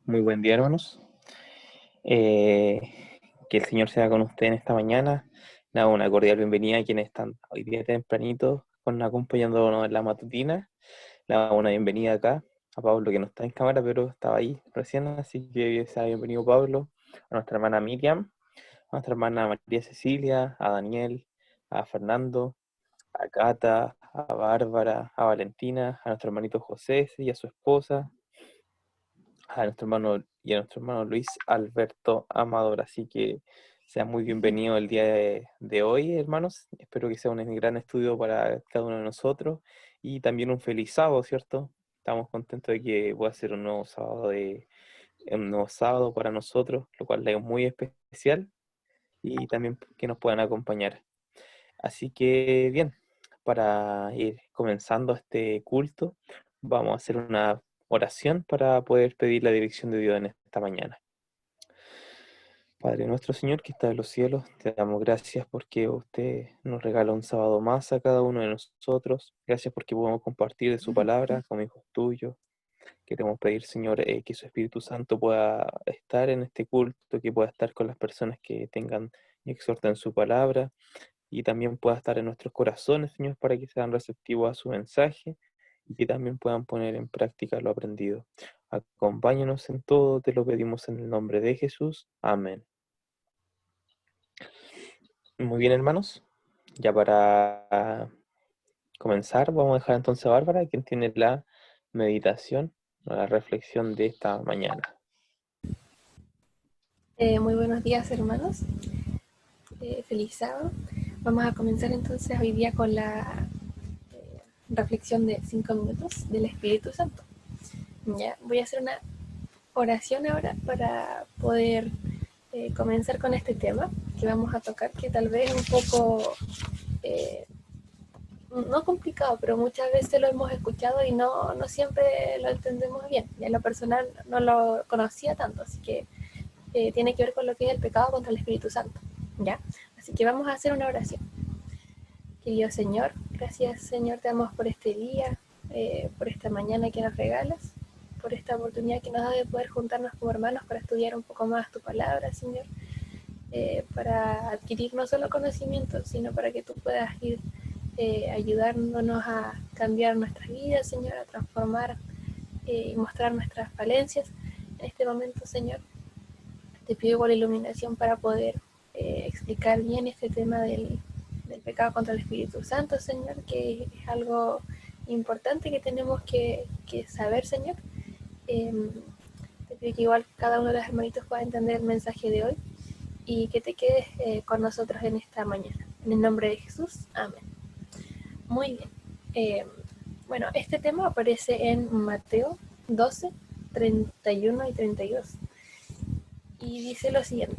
Muy buen día, hermanos. Eh, que el Señor sea con usted en esta mañana. Nada, una cordial bienvenida a quienes están hoy día tempranito acompañándonos en la matutina. Nada, una bienvenida acá a Pablo, que no está en cámara, pero estaba ahí recién, así que sea bienvenido Pablo, a nuestra hermana Miriam, a nuestra hermana María Cecilia, a Daniel, a Fernando, a Cata, a Bárbara, a Valentina, a nuestro hermanito José y a su esposa, a nuestro hermano y a nuestro hermano Luis Alberto Amador. Así que sea muy bienvenido el día de hoy, hermanos. Espero que sea un gran estudio para cada uno de nosotros y también un feliz sábado, ¿cierto? Estamos contentos de que pueda ser un nuevo sábado para nosotros, lo cual es muy especial y también que nos puedan acompañar. Así que bien, para ir comenzando este culto, vamos a hacer una oración para poder pedir la dirección de Dios en esta mañana. Padre nuestro Señor que está en los cielos, te damos gracias porque usted nos regala un sábado más a cada uno de nosotros. Gracias porque podemos compartir de su palabra como hijos tuyos. Queremos pedir, Señor, que su Espíritu Santo pueda estar en este culto, que pueda estar con las personas que tengan y exhortan su palabra y también pueda estar en nuestros corazones, Señor, para que sean receptivos a su mensaje y que también puedan poner en práctica lo aprendido. Acompáñanos en todo, te lo pedimos en el nombre de Jesús. Amén. Muy bien, hermanos. Ya para comenzar, vamos a dejar entonces a Bárbara, quien tiene la meditación, la reflexión de esta mañana. Muy buenos días, hermanos. Feliz sábado. Vamos a comenzar entonces hoy día con la reflexión de 5 minutos del Espíritu Santo. Ya voy a hacer una oración ahora para poder comenzar con este tema que vamos a tocar, que tal vez es un poco eh, no complicado, pero muchas veces lo hemos escuchado y no siempre lo entendemos bien. Ya en lo personal no lo conocía tanto, así que tiene que ver con lo que es el pecado contra el Espíritu Santo. ¿Ya? Así que vamos a hacer una oración. Querido Señor, gracias Señor, te damos por este día, por esta mañana que nos regalas, por esta oportunidad que nos da de poder juntarnos como hermanos para estudiar un poco más tu palabra, Señor, para adquirir no solo conocimiento, sino para que tú puedas ir ayudándonos a cambiar nuestras vidas, Señor, a transformar y mostrar nuestras falencias. En este momento, Señor, te pido igual iluminación para poder explicar bien este tema del pecado contra el Espíritu Santo, Señor, que es algo importante que tenemos que saber, Señor. Eh, Te pido que igual cada uno de los hermanitos pueda entender el mensaje de hoy y que te quedes con nosotros en esta mañana. En el nombre de Jesús, amén. Muy bien. Eh, bueno, este tema aparece en Mateo 12, 31 y 32. Y dice lo siguiente.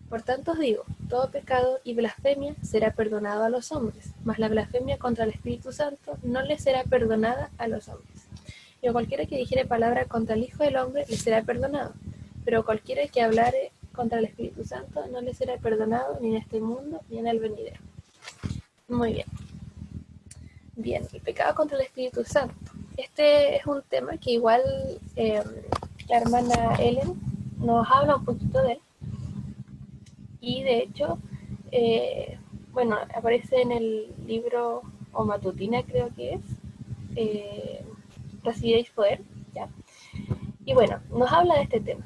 Por tanto os digo, todo pecado y blasfemia será perdonado a los hombres, mas la blasfemia contra el Espíritu Santo no le será perdonada a los hombres. Y a cualquiera que dijere palabra contra el Hijo del Hombre le será perdonado, pero cualquiera que hablare contra el Espíritu Santo no le será perdonado ni en este mundo ni en el venidero. Muy bien. Bien, el pecado contra el Espíritu Santo. Este es un tema que igual la hermana Ellen nos habla un poquito de él. Y de hecho, eh, bueno, aparece en el libro o matutina creo que es, eh, Recibiréis poder, ¿ya? Y bueno, nos habla de este tema.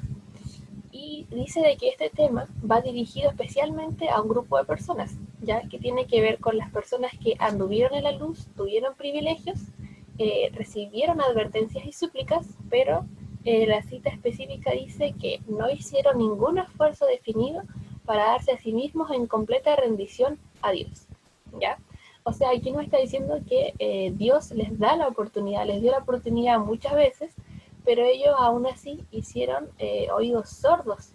Y dice de que este tema va dirigido especialmente a un grupo de personas, ya que tiene que ver con las personas que anduvieron en la luz, tuvieron privilegios, recibieron advertencias y súplicas, pero la cita específica dice que no hicieron ningún esfuerzo definido para darse a sí mismos en completa rendición a Dios, ¿ya? O sea, aquí nos está diciendo que Dios les da la oportunidad, les dio la oportunidad muchas veces, pero ellos aún así hicieron oídos sordos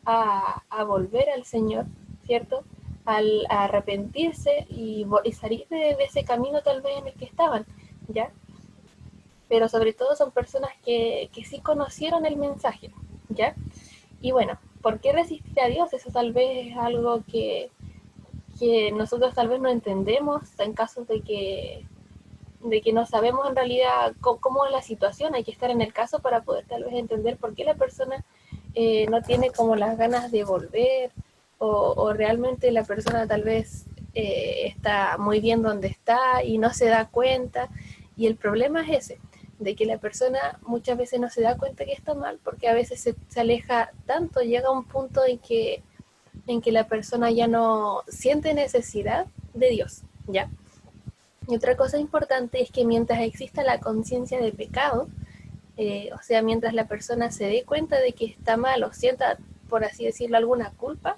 a volver al Señor, ¿cierto? A arrepentirse y salir de ese camino tal vez en el que estaban, ¿ya? Pero sobre todo son personas que sí conocieron el mensaje, ¿ya? Y bueno, ¿por qué resistir a Dios? Eso tal vez es algo que nosotros tal vez no entendemos en caso de que no sabemos en realidad cómo es la situación, hay que estar en el caso para poder tal vez entender por qué la persona no tiene como las ganas de volver, o realmente la persona tal vez está muy bien donde está y no se da cuenta. Y el problema es ese, de que la persona muchas veces no se da cuenta que está mal, porque a veces se aleja tanto, llega a un punto en que la persona ya no siente necesidad de Dios, ¿ya? Y otra cosa importante es que mientras exista la conciencia de pecado, o sea, mientras la persona se dé cuenta de que está mal o sienta, por así decirlo, alguna culpa,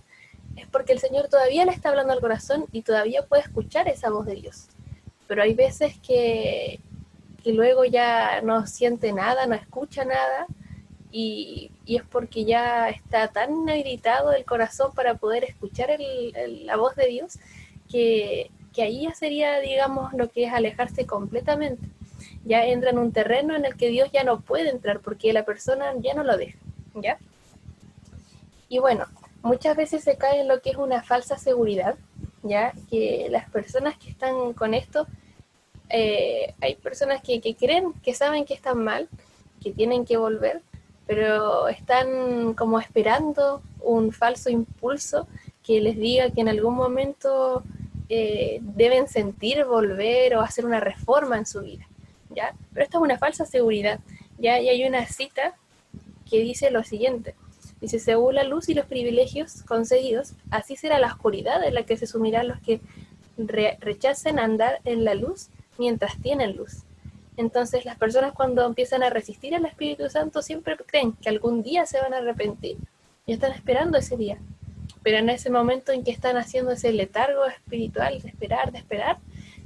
es porque el Señor todavía le está hablando al corazón y todavía puede escuchar esa voz de Dios. Pero hay veces que luego ya no siente nada, no escucha nada, y es porque ya está tan irritado el corazón para poder escuchar la voz de Dios, que ahí ya sería, digamos, lo que es alejarse completamente. Ya entra en un terreno en el que Dios ya no puede entrar porque la persona ya no lo deja, ¿ya? Y bueno, muchas veces se cae en lo que es una falsa seguridad, ¿ya? Que las personas que están con esto, hay personas que creen, que saben que están mal, que tienen que volver, pero están como esperando un falso impulso que les diga que en algún momento deben sentir volver o hacer una reforma en su vida, ¿ya? Pero esto es una falsa seguridad, ¿ya? Y hay una cita que dice lo siguiente. Dice, según la luz y los privilegios conseguidos, así será la oscuridad en la que se sumirán los que rechacen andar en la luz mientras tienen luz. Entonces las personas cuando empiezan a resistir al Espíritu Santo siempre creen que algún día se van a arrepentir y están esperando ese día. Pero en ese momento en que están haciendo ese letargo espiritual de esperar,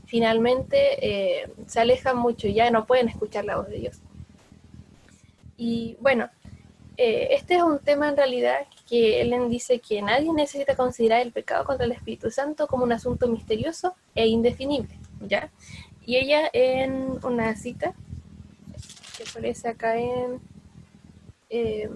finalmente se alejan mucho y ya no pueden escuchar la voz de Dios. Y bueno, este es un tema en realidad que Ellen dice que nadie necesita considerar el pecado contra el Espíritu Santo como un asunto misterioso e indefinible, ¿ya? Y ella en una cita que aparece acá eh,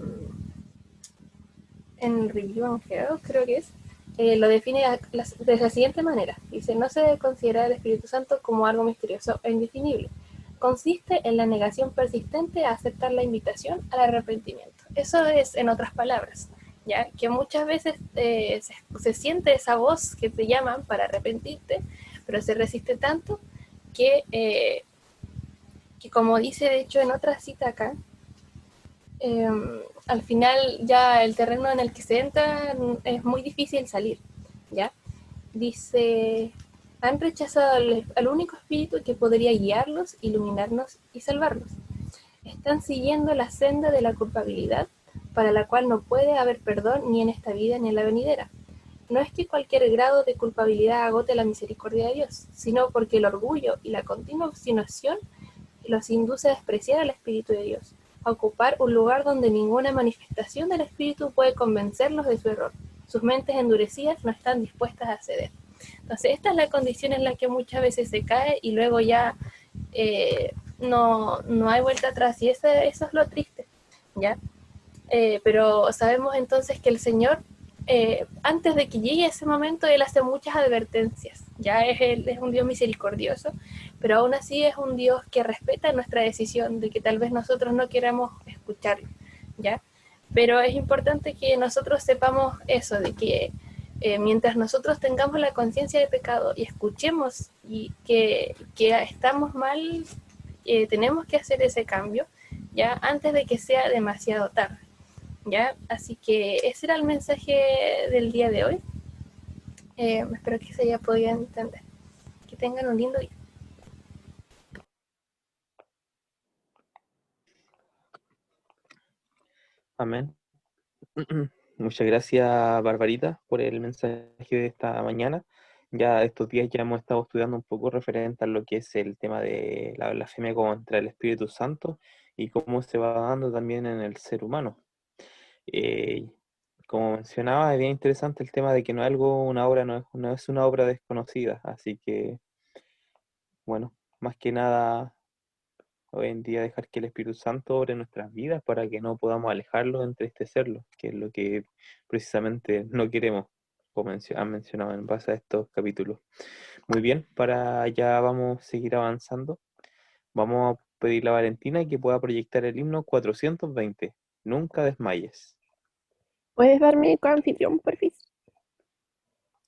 en el Review on Hell, creo que es, lo define de la siguiente manera. Dice, no se debe considerar el Espíritu Santo como algo misterioso e indefinible. Consiste en la negación persistente a aceptar la invitación al arrepentimiento. Eso es, en otras palabras, ya que muchas veces se siente esa voz que te llaman para arrepentirte, pero se resiste tanto que como dice de hecho en otra cita acá, eh, al final ya el terreno en el que se entra es muy difícil salir, ¿ya? Dice, han rechazado al único espíritu que podría guiarlos, iluminarnos y salvarlos. Están siguiendo la senda de la culpabilidad, para la cual no puede haber perdón ni en esta vida ni en la venidera. No es que cualquier grado de culpabilidad agote la misericordia de Dios, sino porque el orgullo y la continua obstinación los induce a despreciar al Espíritu de Dios, a ocupar un lugar donde ninguna manifestación del Espíritu puede convencerlos de su error. Sus mentes endurecidas no están dispuestas a ceder. Entonces, esta es la condición en la que muchas veces se cae y luego ya no hay vuelta atrás. Y eso es lo triste, ¿ya? Pero sabemos entonces que el Señor, antes de que llegue ese momento, Él hace muchas advertencias. Ya es un Dios misericordioso, pero aún así es un Dios que respeta nuestra decisión de que tal vez nosotros no queramos escucharlo, ¿ya? Pero es importante que nosotros sepamos eso, de que mientras nosotros tengamos la conciencia de pecado y escuchemos y que estamos mal, tenemos que hacer ese cambio, ya antes de que sea demasiado tarde. ¿Ya? Así que ese era el mensaje del día de hoy. Espero que se haya podido entender. Que tengan un lindo día. Amén. Muchas gracias, Barbarita, por el mensaje de esta mañana. Ya estos días ya hemos estado estudiando un poco referente a lo que es el tema de la blasfemia contra el Espíritu Santo y cómo se va dando también en el ser humano. Eh, Como mencionaba, es bien interesante el tema de que no es algo, una obra, no es una obra desconocida, así que, bueno, más que nada, hoy en día dejar que el Espíritu Santo obre en nuestras vidas para que no podamos alejarlo, entristecerlo, que es lo que precisamente no queremos, como han mencionado en base a estos capítulos. Muy bien, para allá vamos a seguir avanzando. Vamos a pedirle a Valentina que pueda proyectar el himno 420. Nunca desmayes. ¿Puedes darme coanfitrión, porfis?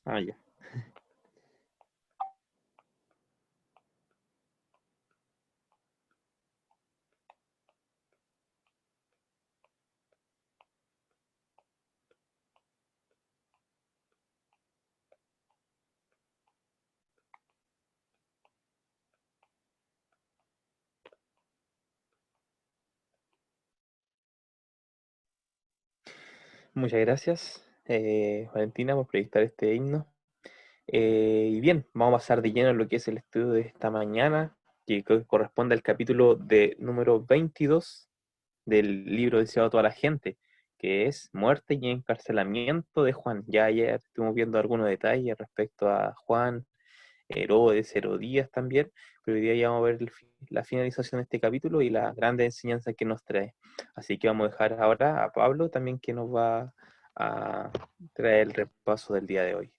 Ah, ya. Muchas gracias, Valentina, por proyectar este himno. Y bien, vamos a pasar de lleno a lo que es el estudio de esta mañana, que corresponde al capítulo de número 22 del libro deseado a toda la gente, que es muerte y encarcelamiento de Juan. Ya ayer estuvimos viendo algunos detalles respecto a Juan, Herodes, Herodías también, pero hoy día ya vamos a ver la finalización de este capítulo y la grande enseñanza que nos trae. Así que vamos a dejar ahora a Pablo también que nos va a traer el repaso del día de hoy.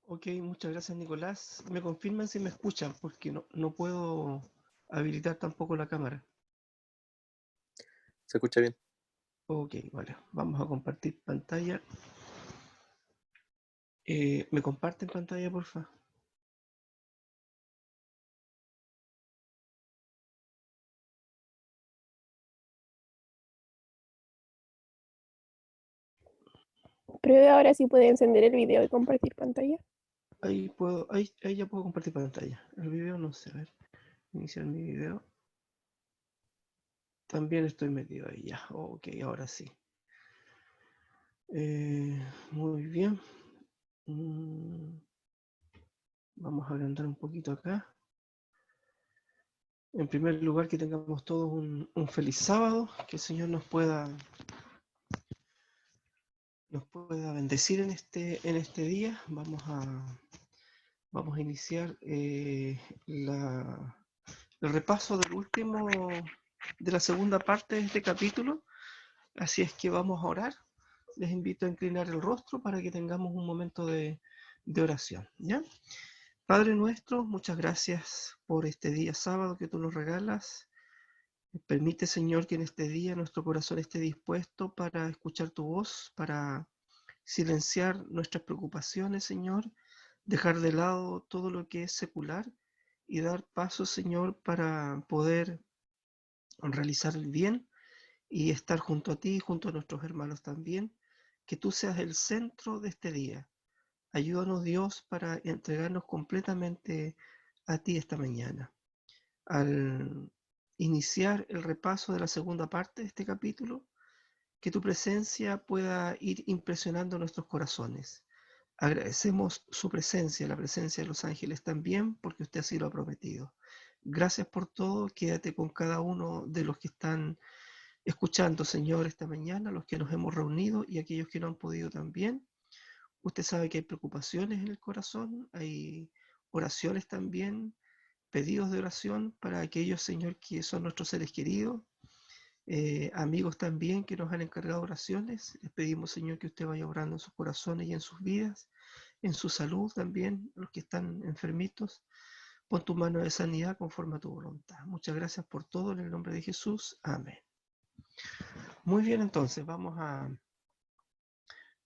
Ok, muchas gracias Nicolás. Me confirman si me escuchan porque no puedo habilitar tampoco la cámara. ¿Se escucha bien? Ok, vale. Vamos a compartir pantalla. ¿Me comparten pantalla, porfa? Pruebe ahora si puede encender el video y compartir pantalla. Ahí ya puedo compartir pantalla. El video no sé, a ver. Iniciar mi video. También estoy metido ahí ya. Ok, ahora sí. Muy bien. Vamos a agrandar un poquito acá. En primer lugar, que tengamos todos un feliz sábado. Que el Señor nos pueda bendecir en este día. Vamos a iniciar el repaso de la segunda parte de este capítulo. Así es que vamos a orar. Les invito a inclinar el rostro para que tengamos un momento de oración, ¿ya? Padre nuestro, muchas gracias por este día sábado que tú nos regalas. Permite, Señor, que en este día nuestro corazón esté dispuesto para escuchar tu voz, para silenciar nuestras preocupaciones, Señor, dejar de lado todo lo que es secular y dar paso, Señor, para poder realizar el bien y estar junto a ti y junto a nuestros hermanos también. Que tú seas el centro de este día. Ayúdanos, Dios, para entregarnos completamente a ti esta mañana. Al iniciar el repaso de la segunda parte de este capítulo, que tu presencia pueda ir impresionando nuestros corazones. Agradecemos su presencia, la presencia de los ángeles también, porque usted así lo ha prometido. Gracias por todo, quédate con cada uno de los que están escuchando, Señor, esta mañana, los que nos hemos reunido y aquellos que no han podido también. Usted sabe que hay preocupaciones en el corazón, hay oraciones también, pedidos de oración para aquellos, Señor, que son nuestros seres queridos, amigos también que nos han encargado oraciones. Les pedimos, Señor, que usted vaya orando en sus corazones y en sus vidas, en su salud también, los que están enfermitos. Pon tu mano de sanidad conforme a tu voluntad. Muchas gracias por todo, en el nombre de Jesús. Amén. Muy bien, entonces vamos a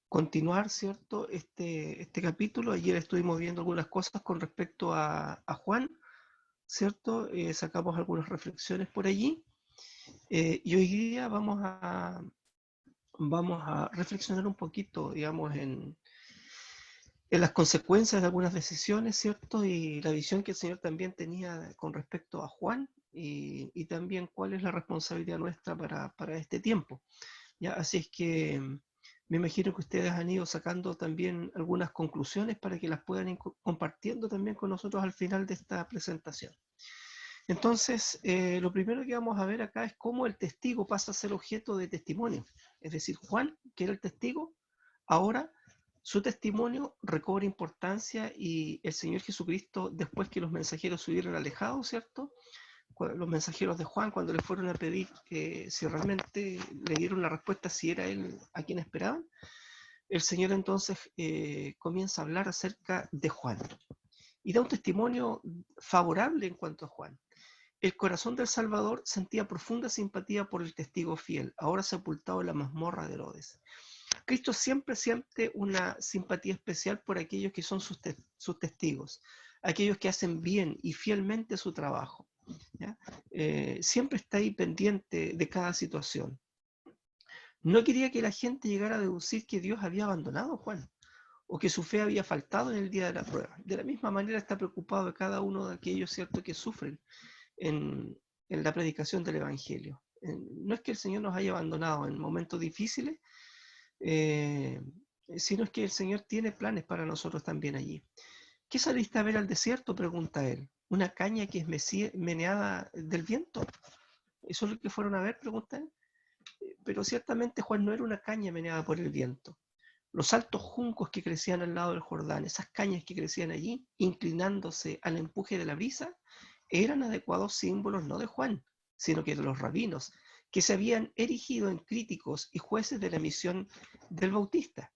continuar, ¿cierto? Este capítulo. Ayer estuvimos viendo algunas cosas con respecto a Juan, ¿cierto? Sacamos algunas reflexiones por allí. Y hoy día vamos a reflexionar un poquito, digamos, en las consecuencias de algunas decisiones, ¿cierto? Y la visión que el Señor también tenía con respecto a Juan y también cuál es la responsabilidad nuestra para este tiempo. ¿Ya? Así es que me imagino que ustedes han ido sacando también algunas conclusiones para que las puedan ir compartiendo también con nosotros al final de esta presentación. Entonces, lo primero que vamos a ver acá es cómo el testigo pasa a ser objeto de testimonio. Es decir, Juan, que era el testigo, ahora su testimonio recobra importancia y el Señor Jesucristo, después que los mensajeros se hubieran alejado, ¿cierto? Los mensajeros de Juan, cuando le fueron a pedir si realmente le dieron la respuesta si era él a quien esperaban, el Señor entonces comienza a hablar acerca de Juan y da un testimonio favorable en cuanto a Juan. El corazón del Salvador sentía profunda simpatía por el testigo fiel, ahora sepultado en la mazmorra de Herodes. Cristo siempre siente una simpatía especial por aquellos que son sus testigos, aquellos que hacen bien y fielmente su trabajo, ¿ya? Siempre está ahí pendiente de cada situación. No quería que la gente llegara a deducir que Dios había abandonado a Juan o que su fe había faltado en el día de la prueba. De la misma manera está preocupado de cada uno de aquellos, ¿cierto?, que sufren en la predicación del Evangelio. No es que el Señor nos haya abandonado en momentos difíciles, sino es que el Señor tiene planes para nosotros también allí. ¿Qué saliste a ver al desierto?, pregunta él. ¿Una caña que es meneada del viento? ¿Eso es lo que fueron a ver?, pregunta él. Pero ciertamente Juan no era una caña meneada por el viento. Los altos juncos que crecían al lado del Jordán, esas cañas que crecían allí, inclinándose al empuje de la brisa, eran adecuados símbolos no de Juan, sino que de los rabinos, que se habían erigido en críticos y jueces de la misión del Bautista.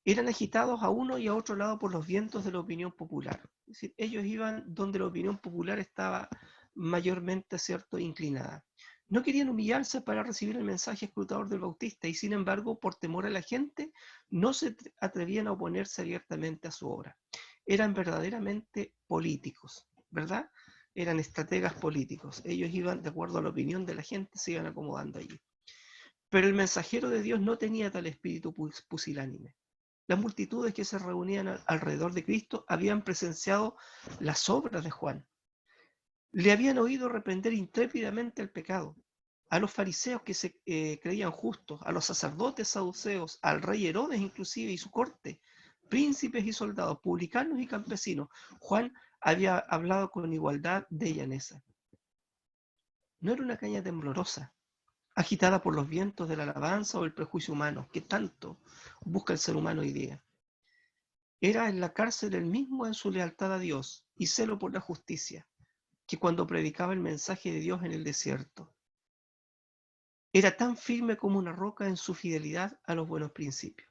Eran agitados a uno y a otro lado por los vientos de la opinión popular. Es decir, ellos iban donde la opinión popular estaba mayormente, ¿cierto?, inclinada. No querían humillarse para recibir el mensaje escrutador del Bautista y, sin embargo, por temor a la gente, no se atrevían a oponerse abiertamente a su obra. Eran verdaderamente políticos, ¿verdad? Eran estrategas políticos. Ellos iban de acuerdo a la opinión de la gente, se iban acomodando allí. Pero el mensajero de Dios no tenía tal espíritu pusilánime. Las multitudes que se reunían alrededor de Cristo habían presenciado las obras de Juan. Le habían oído reprender intrépidamente el pecado. A los fariseos que se creían justos, a los sacerdotes saduceos, al rey Herodes inclusive y su corte, príncipes y soldados, publicanos y campesinos, Juan había hablado con igualdad de llaneza. No era una caña temblorosa, agitada por los vientos de la alabanza o el prejuicio humano, que tanto busca el ser humano hoy día. Era en la cárcel él mismo en su lealtad a Dios y celo por la justicia, que cuando predicaba el mensaje de Dios en el desierto. Era tan firme como una roca en su fidelidad a los buenos principios.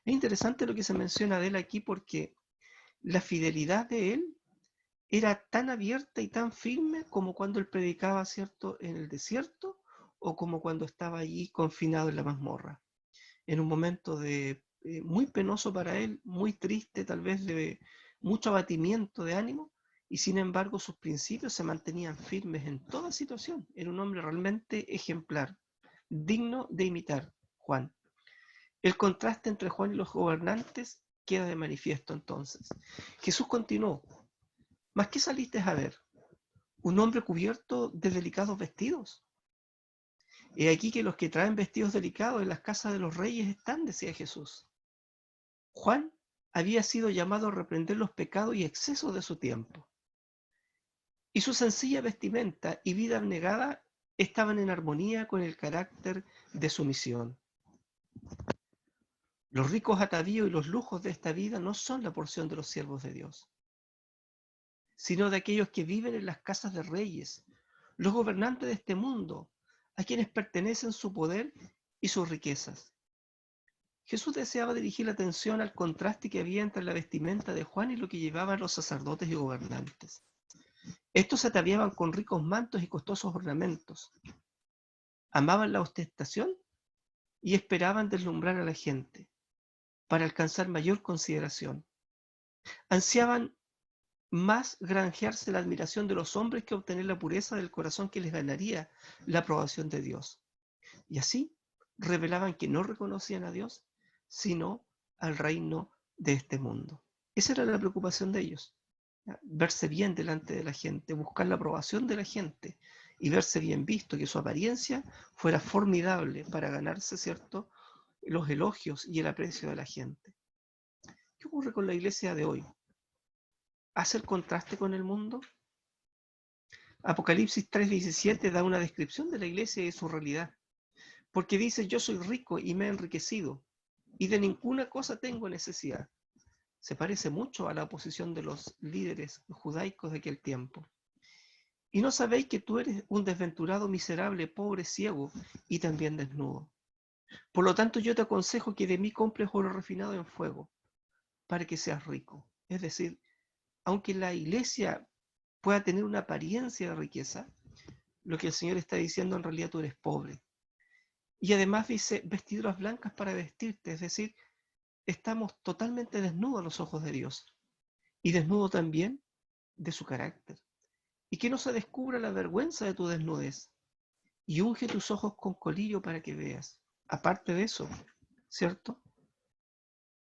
Es interesante lo que se menciona de él aquí porque la fidelidad de él era tan abierta y tan firme como cuando él predicaba, ¿cierto?, en el desierto o como cuando estaba allí confinado en la mazmorra. En un momento muy penoso para él, muy triste, tal vez de mucho abatimiento de ánimo, y sin embargo sus principios se mantenían firmes en toda situación. Era un hombre realmente ejemplar, digno de imitar, Juan. El contraste entre Juan y los gobernantes queda de manifiesto entonces. Jesús continuó: ¿mas qué saliste a ver? ¿Un hombre cubierto de delicados vestidos? He aquí que los que traen vestidos delicados en las casas de los reyes están, decía Jesús. Juan había sido llamado a reprender los pecados y excesos de su tiempo. Y su sencilla vestimenta y vida abnegada estaban en armonía con el carácter de su misión. Los ricos atavíos y los lujos de esta vida no son la porción de los siervos de Dios, sino de aquellos que viven en las casas de reyes, los gobernantes de este mundo, a quienes pertenecen su poder y sus riquezas. Jesús deseaba dirigir la atención al contraste que había entre la vestimenta de Juan y lo que llevaban los sacerdotes y gobernantes. Estos se ataviaban con ricos mantos y costosos ornamentos. Amaban la ostentación y esperaban deslumbrar a la gente para alcanzar mayor consideración. Ansiaban más granjearse la admiración de los hombres que obtener la pureza del corazón que les ganaría la aprobación de Dios. Y así revelaban que no reconocían a Dios, sino al reino de este mundo. Esa era la preocupación de ellos, ¿ya? Verse bien delante de la gente, buscar la aprobación de la gente y verse bien visto, que su apariencia fuera formidable para ganarse, ¿cierto?, los elogios y el aprecio de la gente. ¿Qué ocurre con la iglesia de hoy? ¿Hace el contraste con el mundo? Apocalipsis 3:17 da una descripción de la iglesia y de su realidad. Porque dice: yo soy rico y me he enriquecido, y de ninguna cosa tengo necesidad. Se parece mucho a la oposición de los líderes judaicos de aquel tiempo. Y no sabéis que tú eres un desventurado, miserable, pobre, ciego y también desnudo. Por lo tanto, yo te aconsejo que de mí compres oro refinado en fuego, para que seas rico. Es decir, aunque la iglesia pueda tener una apariencia de riqueza, lo que el Señor está diciendo en realidad tú eres pobre. Y además dice vestiduras blancas para vestirte, es decir, estamos totalmente desnudos a los ojos de Dios y desnudo también de su carácter. Y que no se descubra la vergüenza de tu desnudez y unge tus ojos con colirio para que veas. Aparte de eso, ¿cierto?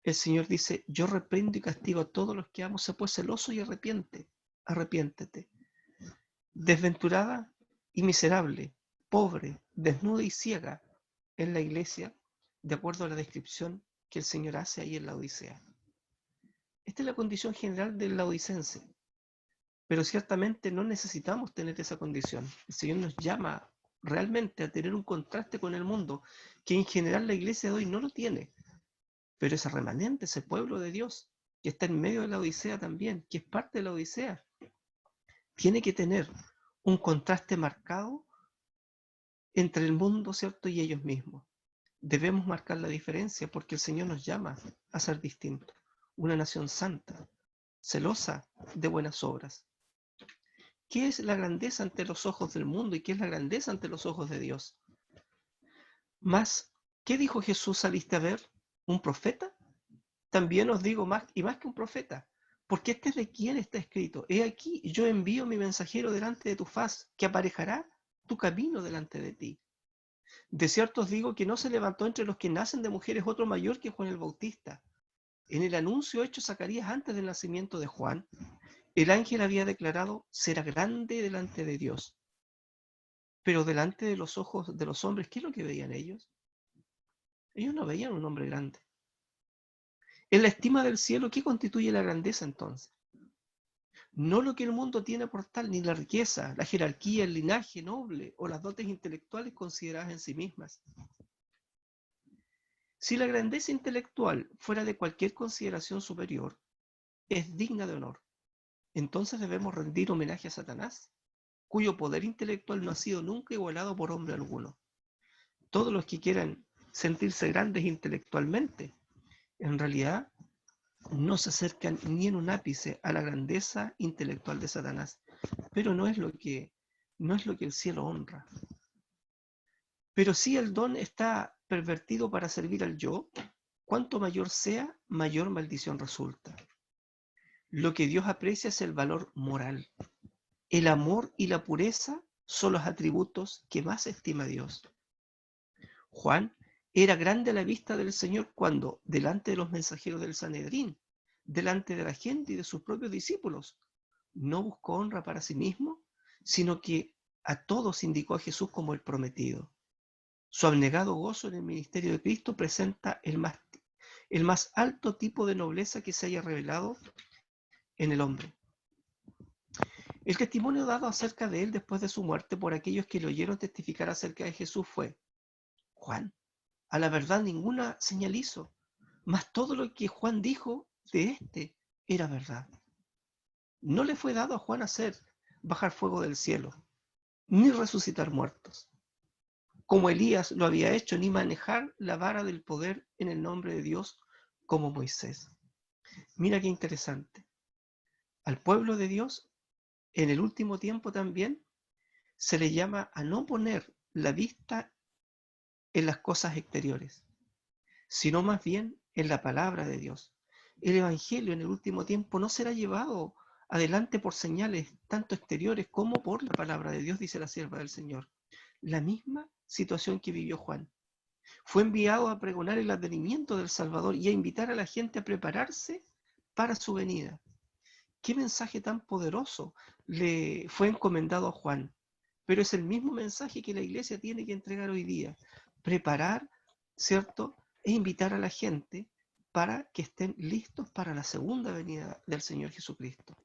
El Señor dice, yo reprendo y castigo a todos los que amo, sé pues celoso y arrepiéntete. Desventurada y miserable, pobre, desnuda y ciega en la iglesia, de acuerdo a la descripción que el Señor hace ahí en la Odisea. Esta es la condición general del laodicense, pero ciertamente no necesitamos tener esa condición. El Señor nos llama realmente a tener un contraste con el mundo, que en general la iglesia de hoy no lo tiene, pero ese remanente, ese pueblo de Dios, que está en medio de la Odisea también, que es parte de la Odisea, tiene que tener un contraste marcado entre el mundo, ¿cierto?, y ellos mismos. Debemos marcar la diferencia porque el Señor nos llama a ser distintos. Una nación santa, celosa de buenas obras. ¿Qué es la grandeza ante los ojos del mundo y qué es la grandeza ante los ojos de Dios? Más, ¿qué dijo Jesús? ¿Saliste a ver? ¿Un profeta? También os digo más y más que un profeta, porque este es de quien está escrito. He aquí, yo envío mi mensajero delante de tu faz, que aparejará tu camino delante de ti. De cierto os digo que no se levantó entre los que nacen de mujeres otro mayor que Juan el Bautista. En el anuncio hecho Zacarías antes del nacimiento de Juan, el ángel había declarado, será grande delante de Dios. Pero delante de los ojos de los hombres, ¿qué es lo que veían ellos? Ellos no veían un hombre grande. En la estima del cielo, ¿qué constituye la grandeza entonces? No lo que el mundo tiene por tal, ni la riqueza, la jerarquía, el linaje noble o las dotes intelectuales consideradas en sí mismas. Si la grandeza intelectual fuera de cualquier consideración superior, es digna de honor. Entonces debemos rendir homenaje a Satanás, cuyo poder intelectual no ha sido nunca igualado por hombre alguno. Todos los que quieran sentirse grandes intelectualmente, en realidad no se acercan ni en un ápice a la grandeza intelectual de Satanás, pero no es lo que el cielo honra. Pero si el don está pervertido para servir al yo, cuanto mayor sea, mayor maldición resulta. Lo que Dios aprecia es el valor moral. El amor y la pureza son los atributos que más estima Dios. Juan era grande a la vista del Señor cuando, delante de los mensajeros del Sanedrín, delante de la gente y de sus propios discípulos, no buscó honra para sí mismo, sino que a todos indicó a Jesús como el prometido. Su abnegado gozo en el ministerio de Cristo presenta el más alto tipo de nobleza que se haya revelado en el hombre. El testimonio dado acerca de él después de su muerte por aquellos que le oyeron testificar acerca de Jesús fue: Juan, a la verdad ninguna señal hizo, mas todo lo que Juan dijo de éste era verdad. No le fue dado a Juan bajar fuego del cielo, ni resucitar muertos, como Elías lo había hecho, ni manejar la vara del poder en el nombre de Dios como Moisés. Mira qué interesante. Al pueblo de Dios, en el último tiempo también, se le llama a no poner la vista en las cosas exteriores, sino más bien en la palabra de Dios. El Evangelio en el último tiempo no será llevado adelante por señales tanto exteriores como por la palabra de Dios, dice la sierva del Señor. La misma situación que vivió Juan. Fue enviado a pregonar el advenimiento del Salvador y a invitar a la gente a prepararse para su venida. ¿Qué mensaje tan poderoso le fue encomendado a Juan? Pero es el mismo mensaje que la iglesia tiene que entregar hoy día. Preparar, ¿cierto? E invitar a la gente para que estén listos para la segunda venida del Señor Jesucristo.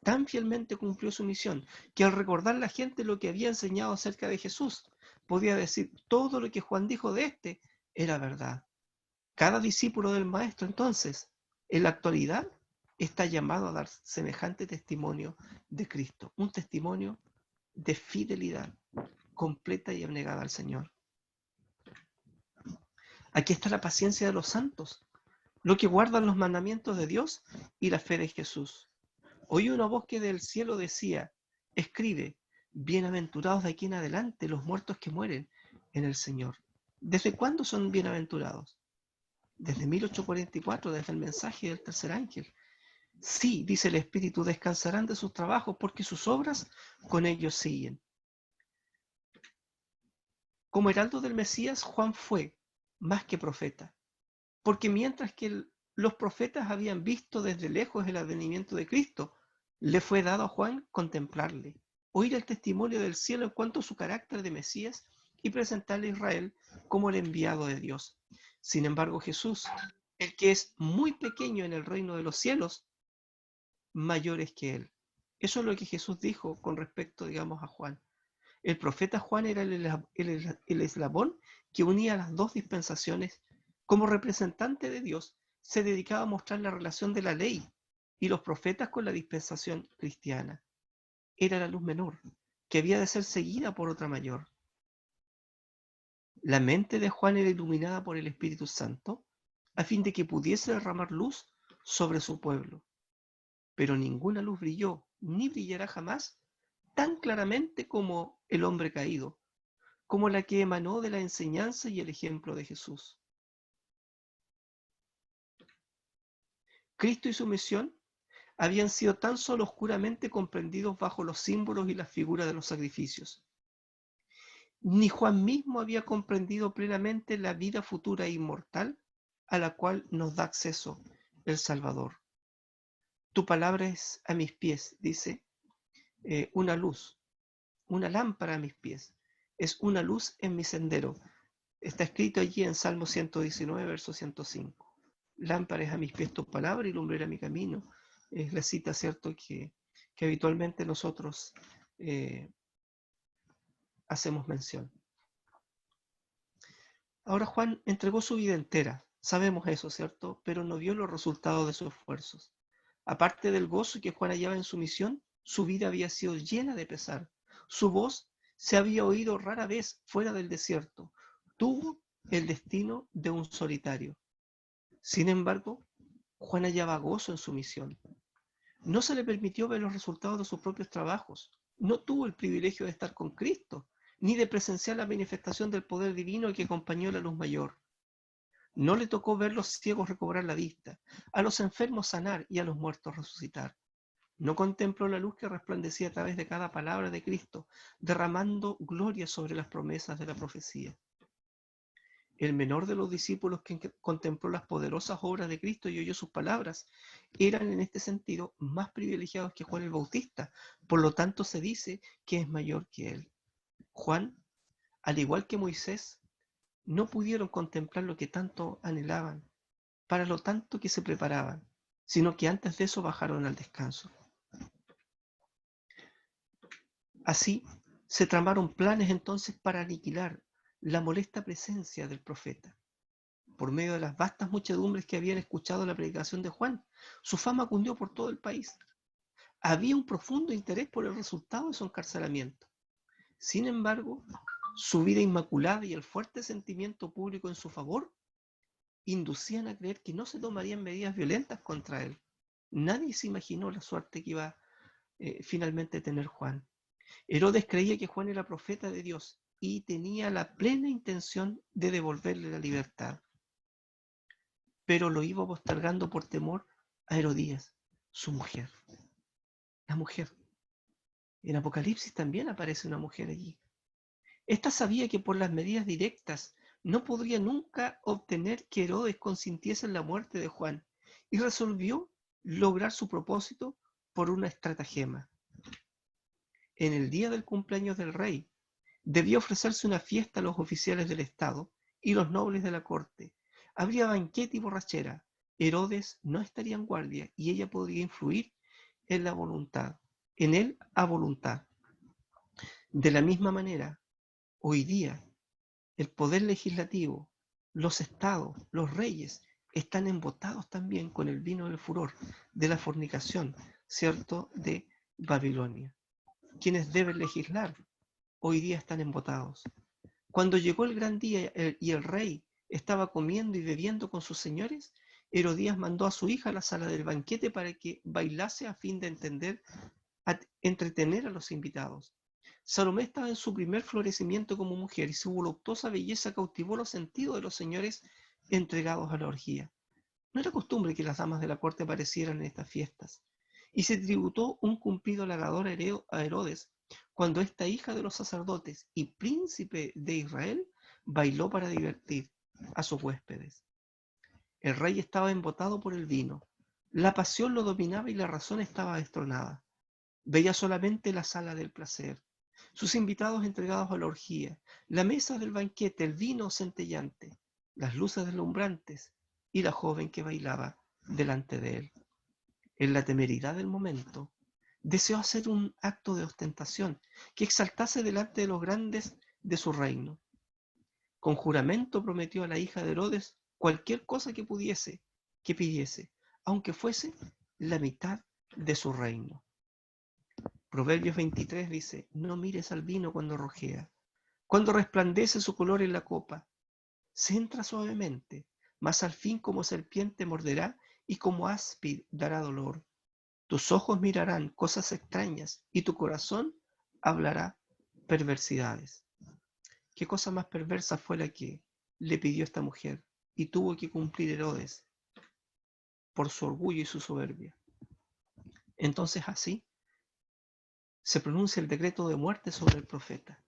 Tan fielmente cumplió su misión que al recordar a la gente lo que había enseñado acerca de Jesús, podía decir todo lo que Juan dijo de este era verdad. Cada discípulo del Maestro, entonces, en la actualidad, está llamado a dar semejante testimonio de Cristo, un testimonio de fidelidad completa y abnegada al Señor. Aquí está la paciencia de los santos, lo que guardan los mandamientos de Dios y la fe de Jesús. Oí una voz que del cielo decía, escribe, bienaventurados de aquí en adelante los muertos que mueren en el Señor. ¿Desde cuándo son bienaventurados? Desde 1844, desde el mensaje del tercer ángel. Sí, dice el Espíritu, descansarán de sus trabajos porque sus obras con ellos siguen. Como heraldo del Mesías, Juan fue más que profeta, porque mientras que los profetas habían visto desde lejos el advenimiento de Cristo, le fue dado a Juan contemplarle, oír el testimonio del cielo en cuanto a su carácter de Mesías y presentarle a Israel como el enviado de Dios. Sin embargo, Jesús, el que es muy pequeño en el reino de los cielos, mayor es que él. Eso es lo que Jesús dijo con respecto, digamos, a Juan. El profeta Juan era el eslabón que unía las dos dispensaciones. Como representante de Dios, se dedicaba a mostrar la relación de la ley y los profetas con la dispensación cristiana. Era la luz menor, que había de ser seguida por otra mayor. La mente de Juan era iluminada por el Espíritu Santo, a fin de que pudiese derramar luz sobre su pueblo. Pero ninguna luz brilló, ni brillará jamás, tan claramente como el hombre caído, como la que emanó de la enseñanza y el ejemplo de Jesús. Cristo y su misión habían sido tan solo oscuramente comprendidos bajo los símbolos y las figuras de los sacrificios. Ni Juan mismo había comprendido plenamente la vida futura e inmortal a la cual nos da acceso el Salvador. Tu palabra es a mis pies, dice, una luz, una lámpara a mis pies, es una luz en mi sendero. Está escrito allí en Salmo 119, verso 105. Lámpara es a mis pies tu palabra y lumbrera mi camino. Es la cita, ¿cierto?, que habitualmente nosotros hacemos mención. Ahora Juan entregó su vida entera, sabemos eso, ¿cierto?, pero no vio los resultados de sus esfuerzos. Aparte del gozo que Juan hallaba en su misión, su vida había sido llena de pesar. Su voz se había oído rara vez fuera del desierto. Tuvo el destino de un solitario. Sin embargo, Juan hallaba gozo en su misión. No se le permitió ver los resultados de sus propios trabajos. No tuvo el privilegio de estar con Cristo, ni de presenciar la manifestación del poder divino que acompañó la luz mayor. No le tocó ver los ciegos recobrar la vista, a los enfermos sanar y a los muertos resucitar. No contempló la luz que resplandecía a través de cada palabra de Cristo, derramando gloria sobre las promesas de la profecía. El menor de los discípulos que contempló las poderosas obras de Cristo y oyó sus palabras, eran en este sentido más privilegiados que Juan el Bautista, por lo tanto se dice que es mayor que él. Juan, al igual que Moisés, no pudieron contemplar lo que tanto anhelaban, para lo tanto que se preparaban, sino que antes de eso bajaron al descanso. Así, se tramaron planes entonces para aniquilar la molesta presencia del profeta. Por medio de las vastas muchedumbres que habían escuchado la predicación de Juan, su fama cundió por todo el país. Había un profundo interés por el resultado de su encarcelamiento. Sin embargo, su vida inmaculada y el fuerte sentimiento público en su favor inducían a creer que no se tomarían medidas violentas contra él. Nadie se imaginó la suerte que iba finalmente a tener Juan. Herodes creía que Juan era profeta de Dios y tenía la plena intención de devolverle la libertad. Pero lo iba postergando por temor a Herodías, su mujer. La mujer. En Apocalipsis también aparece una mujer allí. Esta sabía que por las medidas directas no podría nunca obtener que Herodes consintiese en la muerte de Juan y resolvió lograr su propósito por una estratagema. En el día del cumpleaños del rey, debía ofrecerse una fiesta a los oficiales del Estado y los nobles de la corte. Habría banquete y borrachera. Herodes no estaría en guardia y ella podría influir en la voluntad, en él a voluntad. De la misma manera, hoy día, el poder legislativo, los estados, los reyes, están embotados también con el vino del furor, de la fornicación, ¿cierto?, de Babilonia. Quienes deben legislar, hoy día están embotados. Cuando llegó el gran día y el rey estaba comiendo y bebiendo con sus señores, Herodías mandó a su hija a la sala del banquete para que bailase a fin de entretener a los invitados. Salomé estaba en su primer florecimiento como mujer y su voluptuosa belleza cautivó los sentidos de los señores entregados a la orgía. No era costumbre que las damas de la corte aparecieran en estas fiestas, y se tributó un cumplido halagador a Herodes cuando esta hija de los sacerdotes y príncipe de Israel bailó para divertir a sus huéspedes. El rey estaba embotado por el vino, la pasión lo dominaba y la razón estaba destronada. Veía solamente la sala del placer, sus invitados entregados a la orgía, la mesa del banquete, el vino centellante, las luces deslumbrantes y la joven que bailaba delante de él. En la temeridad del momento, deseó hacer un acto de ostentación que exaltase delante de los grandes de su reino. Con juramento prometió a la hija de Herodes cualquier cosa que pidiese, aunque fuese la mitad de su reino. Proverbios 23 dice, no mires al vino cuando rojea, cuando resplandece su color en la copa. Se entra suavemente, mas al fin como serpiente morderá y como áspid dará dolor. Tus ojos mirarán cosas extrañas y tu corazón hablará perversidades. ¿Qué cosa más perversa fue la que le pidió esta mujer y tuvo que cumplir Herodes por su orgullo y su soberbia? Entonces así se pronuncia el decreto de muerte sobre el profeta,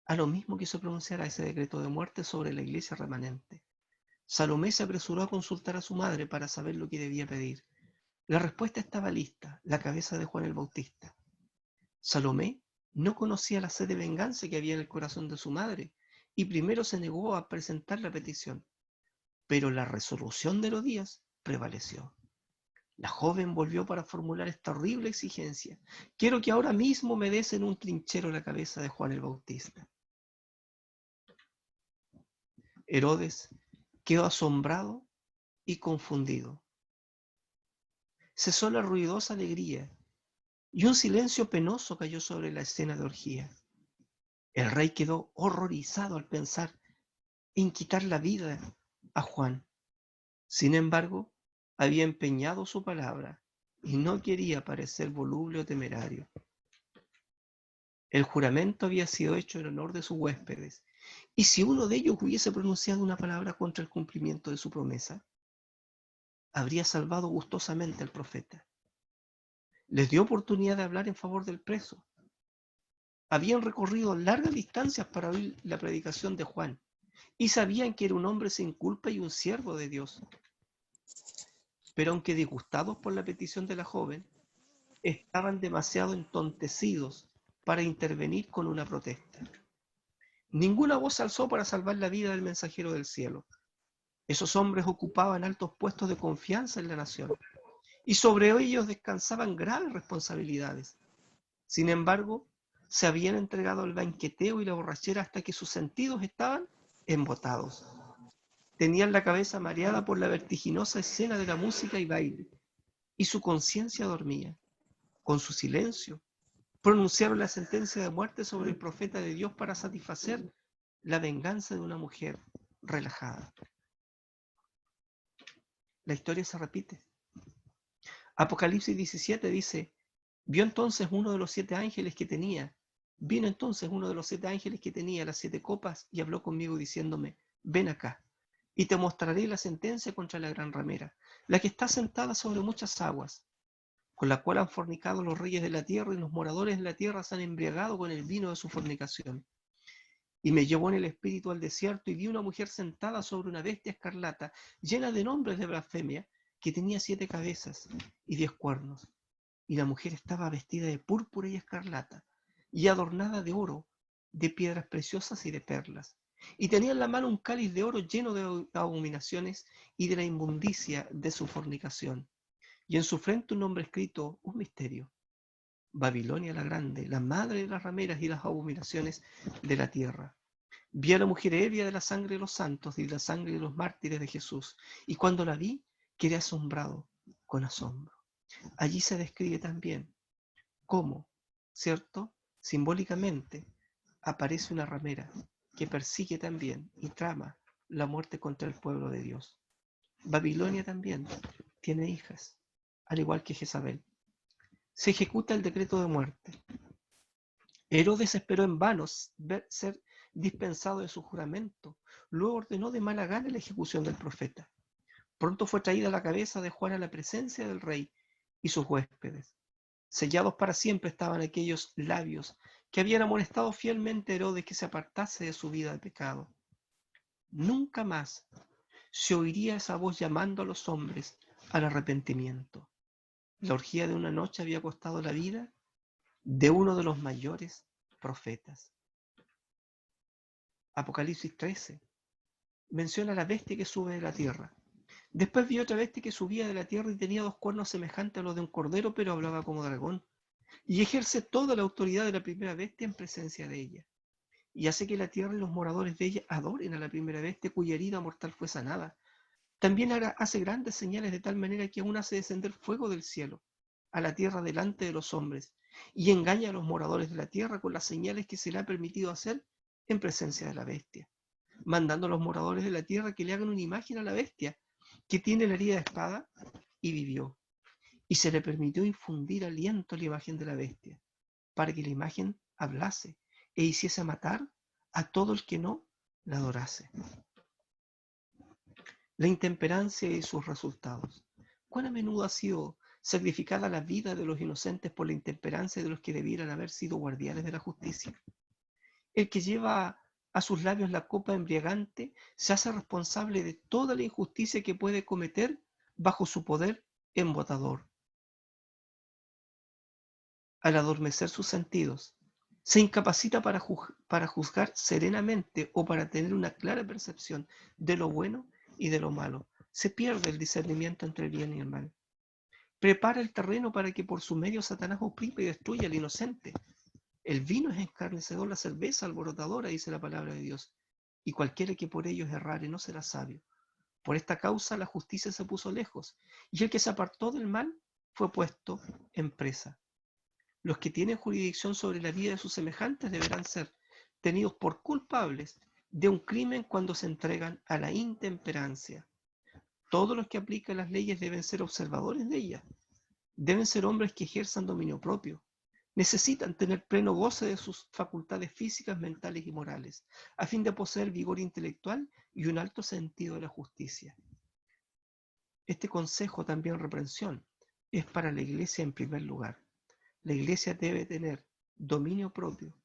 a lo mismo que se pronunciará ese decreto de muerte sobre la iglesia remanente. Salomé se apresuró a consultar a su madre para saber lo que debía pedir. La respuesta estaba lista, la cabeza de Juan el Bautista. Salomé no conocía la sed de venganza que había en el corazón de su madre y primero se negó a presentar la petición, pero la resolución de Herodías prevaleció. La joven volvió para formular esta horrible exigencia. Quiero que ahora mismo me des en un trinchero la cabeza de Juan el Bautista. Herodes quedó asombrado y confundido. Cesó la ruidosa alegría y un silencio penoso cayó sobre la escena de orgía. El rey quedó horrorizado al pensar en quitar la vida a Juan. Sin embargo, había empeñado su palabra y no quería parecer voluble o temerario. El juramento había sido hecho en honor de sus huéspedes, y si uno de ellos hubiese pronunciado una palabra contra el cumplimiento de su promesa, habría salvado gustosamente al profeta. Les dio oportunidad de hablar en favor del preso. Habían recorrido largas distancias para oír la predicación de Juan, y sabían que era un hombre sin culpa y un siervo de Dios. Pero aunque disgustados por la petición de la joven, estaban demasiado entontecidos para intervenir con una protesta. Ninguna voz se alzó para salvar la vida del mensajero del cielo. Esos hombres ocupaban altos puestos de confianza en la nación, y sobre ellos descansaban graves responsabilidades. Sin embargo, se habían entregado al banqueteo y la borrachera hasta que sus sentidos estaban embotados. Tenían la cabeza mareada por la vertiginosa escena de la música y baile, y su conciencia dormía. Con su silencio, pronunciaron la sentencia de muerte sobre el profeta de Dios para satisfacer la venganza de una mujer relajada. La historia se repite. Apocalipsis 17 dice, vino entonces uno de los 7 ángeles que tenía las 7 copas y habló conmigo diciéndome, ven acá, y te mostraré la sentencia contra la gran ramera, la que está sentada sobre muchas aguas, con la cual han fornicado los reyes de la tierra y los moradores de la tierra se han embriagado con el vino de su fornicación. Y me llevó en el espíritu al desierto y vi una mujer sentada sobre una bestia escarlata, llena de nombres de blasfemia, que tenía 7 cabezas y 10 cuernos. Y la mujer estaba vestida de púrpura y escarlata, y adornada de oro, de piedras preciosas y de perlas. Y tenía en la mano un cáliz de oro lleno de abominaciones y de la inmundicia de su fornicación. Y en su frente un nombre escrito, un misterio. Babilonia la grande, la madre de las rameras y las abominaciones de la tierra. Vi a la mujer ebria de la sangre de los santos y de la sangre de los mártires de Jesús. Y cuando la vi, quedé asombrado con asombro. Allí se describe también cómo, ¿cierto? Simbólicamente aparece una ramera que persigue también y trama la muerte contra el pueblo de Dios. Babilonia también tiene hijas, al igual que Jezabel. Se ejecuta el decreto de muerte. Herodes esperó en vano ser dispensado de su juramento. Luego ordenó de mala gana la ejecución del profeta. Pronto fue traída la cabeza de Juan a la presencia del rey y sus huéspedes. Sellados para siempre estaban aquellos labios que habían amonestado fielmente a Herodes que se apartase de su vida de pecado. Nunca más se oiría esa voz llamando a los hombres al arrepentimiento. La orgía de una noche había costado la vida de uno de los mayores profetas. Apocalipsis 13 menciona a la bestia que sube de la tierra. Después vi otra bestia que subía de la tierra y tenía 2 cuernos semejantes a los de un cordero, pero hablaba como dragón, y ejerce toda la autoridad de la primera bestia en presencia de ella, y hace que la tierra y los moradores de ella adoren a la primera bestia cuya herida mortal fue sanada. También hace grandes señales de tal manera que aún hace descender fuego del cielo a la tierra delante de los hombres, y engaña a los moradores de la tierra con las señales que se le ha permitido hacer en presencia de la bestia, mandando a los moradores de la tierra que le hagan una imagen a la bestia, que tiene la herida de espada y vivió. Y se le permitió infundir aliento a la imagen de la bestia, para que la imagen hablase e hiciese matar a todo el que no la adorase. La intemperancia y sus resultados. ¿Cuán a menudo ha sido sacrificada la vida de los inocentes por la intemperancia de los que debieran haber sido guardianes de la justicia? El que lleva a sus labios la copa embriagante se hace responsable de toda la injusticia que puede cometer bajo su poder embotador. Al adormecer sus sentidos, se incapacita para juzgar serenamente o para tener una clara percepción de lo bueno y de lo malo. Se pierde el discernimiento entre el bien y el mal. Prepara el terreno para que por su medio Satanás oprime y destruya al inocente. El vino es escarnecedor, la cerveza alborotadora, dice la palabra de Dios, y cualquiera que por ellos errare no será sabio. Por esta causa la justicia se puso lejos, y el que se apartó del mal fue puesto en presa. Los que tienen jurisdicción sobre la vida de sus semejantes deberán ser tenidos por culpables de un crimen cuando se entregan a la intemperancia. Todos los que aplican las leyes deben ser observadores de ellas. Deben ser hombres que ejerzan dominio propio. Necesitan tener pleno goce de sus facultades físicas, mentales y morales, a fin de poseer vigor intelectual y un alto sentido de la justicia. Este consejo, también reprensión, es para la Iglesia en primer lugar. La Iglesia debe tener dominio propio,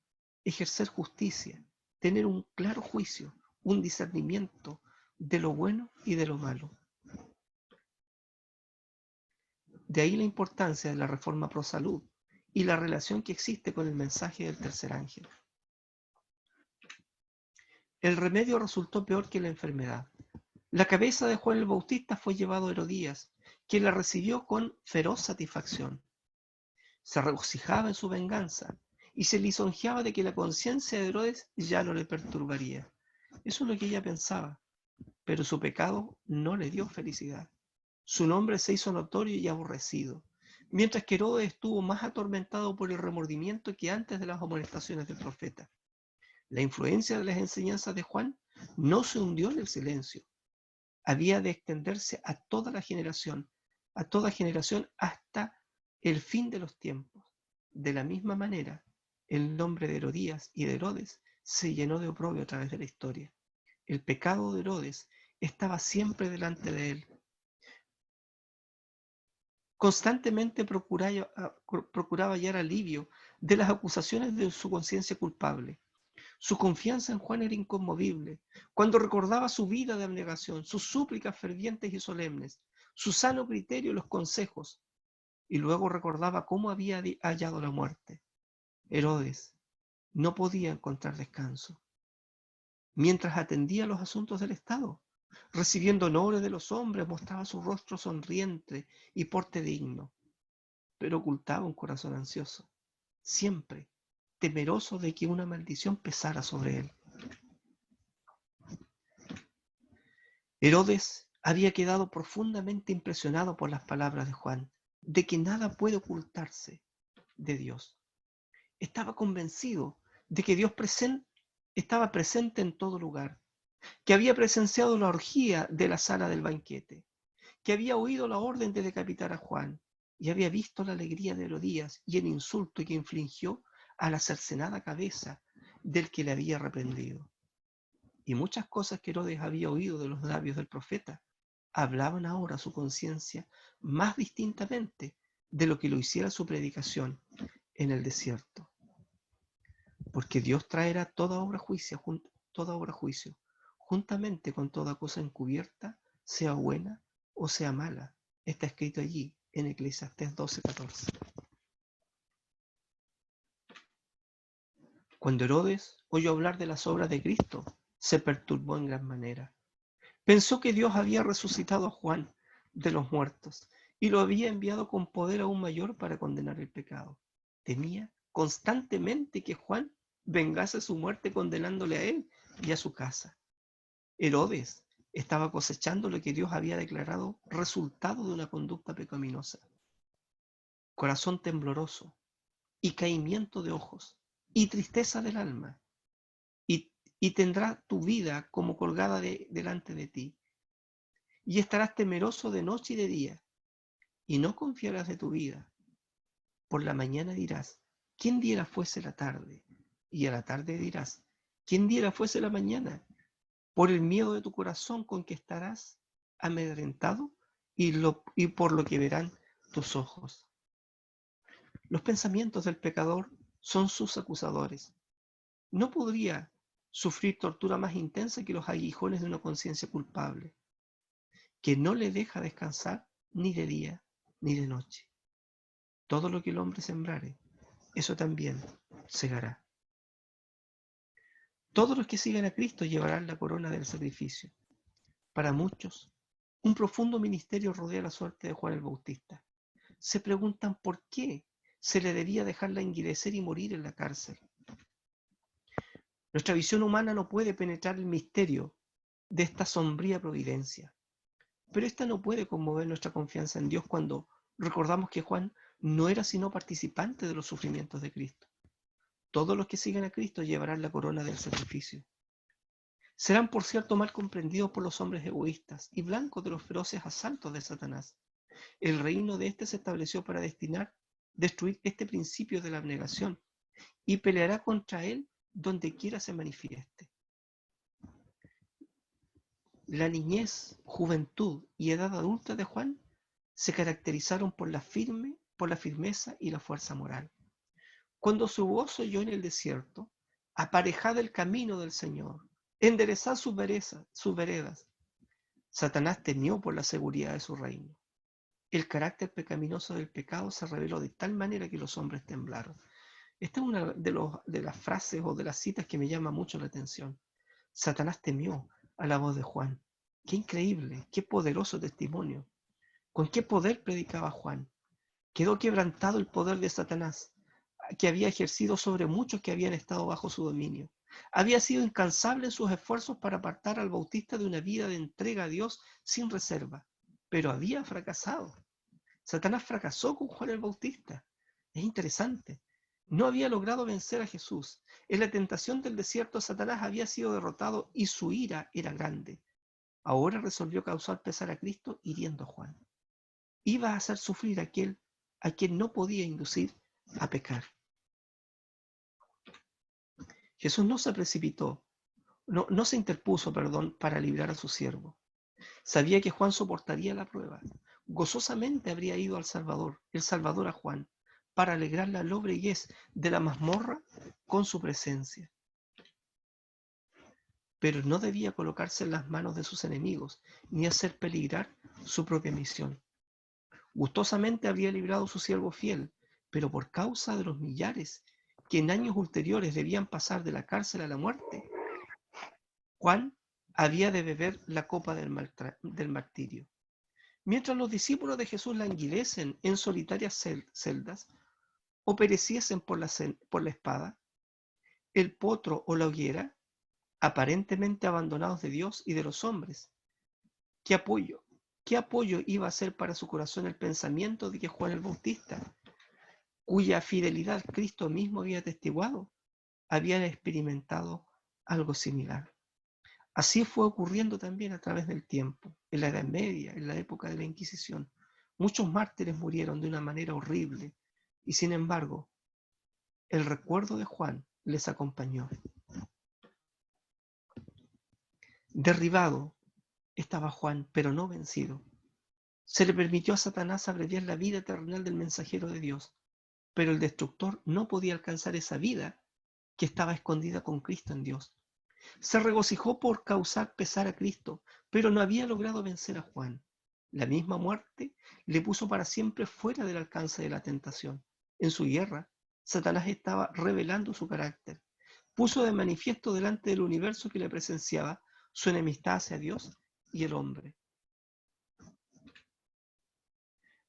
ejercer justicia, tener un claro juicio, un discernimiento de lo bueno y de lo malo. De ahí la importancia de la reforma pro salud y la relación que existe con el mensaje del tercer ángel. El remedio resultó peor que la enfermedad. La cabeza de Juan el Bautista fue llevado a Herodías, quien la recibió con feroz satisfacción. Se regocijaba en su venganza y se lisonjeaba de que la conciencia de Herodes ya no le perturbaría. Eso es lo que ella pensaba, pero su pecado no le dio felicidad. Su nombre se hizo notorio y aborrecido, mientras que Herodes estuvo más atormentado por el remordimiento que antes de las amonestaciones del profeta. La influencia de las enseñanzas de Juan no se hundió en el silencio. Había de extenderse a toda generación hasta el fin de los tiempos. De la misma manera, el nombre de Herodías y de Herodes se llenó de oprobio a través de la historia. El pecado de Herodes estaba siempre delante de él. Constantemente procuraba hallar alivio de las acusaciones de su conciencia culpable. Su confianza en Juan era inconmovible. Cuando recordaba su vida de abnegación, sus súplicas fervientes y solemnes, su sano criterio y los consejos, y luego recordaba cómo había hallado la muerte, Herodes no podía encontrar descanso. Mientras atendía los asuntos del Estado, recibiendo honores de los hombres, mostraba su rostro sonriente y porte digno, pero ocultaba un corazón ansioso, siempre temeroso de que una maldición pesara sobre él. Herodes había quedado profundamente impresionado por las palabras de Juan, de que nada puede ocultarse de Dios. Estaba convencido de que Dios estaba presente en todo lugar, que había presenciado la orgía de la sala del banquete, que había oído la orden de decapitar a Juan y había visto la alegría de Herodías y el insulto que infligió a la cercenada cabeza del que le había reprendido. Y muchas cosas que Herodes había oído de los labios del profeta hablaban ahora a su conciencia más distintamente de lo que lo hiciera su predicación en el desierto. Porque Dios traerá toda obra a juicio, juntamente con toda cosa encubierta, sea buena o sea mala. Está escrito allí en Eclesiastés 12:14. Cuando Herodes oyó hablar de las obras de Cristo, se perturbó en gran manera. Pensó que Dios había resucitado a Juan de los muertos y lo había enviado con poder aún mayor para condenar el pecado. Temía constantemente que Juan vengase su muerte condenándole a él y a su casa. Herodes estaba cosechando lo que Dios había declarado resultado de una conducta pecaminosa. Corazón tembloroso y caimiento de ojos y tristeza del alma, y tendrá tu vida como colgada delante de ti, y estarás temeroso de noche y de día, y no confiarás de tu vida. Por la mañana dirás, ¿quién diera fuese la tarde? Y a la tarde dirás, ¿quién diera fuese la mañana? Por el miedo de tu corazón con que estarás amedrentado y por lo que verán tus ojos. Los pensamientos del pecador son sus acusadores. No podría sufrir tortura más intensa que los aguijones de una conciencia culpable, que no le deja descansar ni de día ni de noche. Todo lo que el hombre sembrare, eso también segará. Todos los que sigan a Cristo llevarán la corona del sacrificio. Para muchos, un profundo ministerio rodea la suerte de Juan el Bautista. Se preguntan por qué se le debía dejar languidecer y morir en la cárcel. Nuestra visión humana no puede penetrar el misterio de esta sombría providencia, pero esta no puede conmover nuestra confianza en Dios cuando recordamos que Juan no era sino participante de los sufrimientos de Cristo. Todos los que sigan a Cristo llevarán la corona del sacrificio. Serán, por cierto, mal comprendidos por los hombres egoístas y blancos de los feroces asaltos de Satanás. El reino de éste se estableció para destruir este principio de la abnegación y peleará contra él donde quiera se manifieste. La niñez, juventud y edad adulta de Juan se caracterizaron por la firmeza y la fuerza moral. Cuando su voz se oyó en el desierto, aparejad el camino del Señor, enderezad sus veredas, Satanás temió por la seguridad de su reino. El carácter pecaminoso del pecado se reveló de tal manera que los hombres temblaron. Esta es una de las frases o de las citas que me llama mucho la atención. Satanás temió a la voz de Juan. Qué increíble, qué poderoso testimonio. ¿Con qué poder predicaba Juan? Quedó quebrantado el poder de Satanás, que había ejercido sobre muchos que habían estado bajo su dominio. Había sido incansable en sus esfuerzos para apartar al Bautista de una vida de entrega a Dios sin reserva, pero había fracasado. Satanás fracasó con Juan el Bautista. Es interesante. No había logrado vencer a Jesús. En la tentación del desierto, Satanás había sido derrotado y su ira era grande. Ahora resolvió causar pesar a Cristo hiriendo a Juan. Iba a hacer sufrir a quien no podía inducir a pecar. Jesús no se precipitó, no se interpuso, para librar a su siervo. Sabía que Juan soportaría la prueba. Gozosamente habría ido al Salvador, el Salvador a Juan, para alegrar la lobreguez de la mazmorra con su presencia. Pero no debía colocarse en las manos de sus enemigos, ni hacer peligrar su propia misión. Gustosamente habría librado a su siervo fiel, pero por causa de los millares que en años ulteriores debían pasar de la cárcel a la muerte, Juan había de beber la copa del martirio. Mientras los discípulos de Jesús languidecen en solitarias celdas o pereciesen por la espada, el potro o la hoguera, aparentemente abandonados de Dios y de los hombres, ¿qué apoyo iba a ser para su corazón el pensamiento de que Juan el Bautista, cuya fidelidad Cristo mismo había atestiguado, habían experimentado algo similar? Así fue ocurriendo también a través del tiempo, en la Edad Media, en la época de la Inquisición. Muchos mártires murieron de una manera horrible y sin embargo, el recuerdo de Juan les acompañó. Derribado estaba Juan, pero no vencido. Se le permitió a Satanás abreviar la vida terrenal del mensajero de Dios, pero el destructor no podía alcanzar esa vida que estaba escondida con Cristo en Dios. Se regocijó por causar pesar a Cristo, pero no había logrado vencer a Juan. La misma muerte le puso para siempre fuera del alcance de la tentación. En su guerra, Satanás estaba revelando su carácter. Puso de manifiesto delante del universo que le presenciaba su enemistad hacia Dios y el hombre.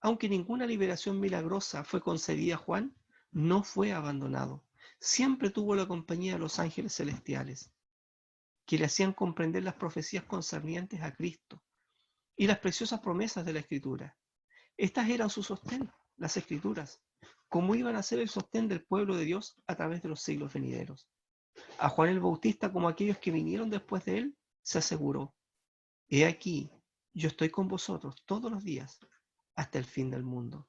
Aunque ninguna liberación milagrosa fue concedida a Juan, no fue abandonado. Siempre tuvo la compañía de los ángeles celestiales, que le hacían comprender las profecías concernientes a Cristo y las preciosas promesas de la Escritura. Estas eran su sostén, las Escrituras, como iban a ser el sostén del pueblo de Dios a través de los siglos venideros. A Juan el Bautista, como aquellos que vinieron después de él, se aseguró: he aquí, yo estoy con vosotros todos los días hasta el fin del mundo.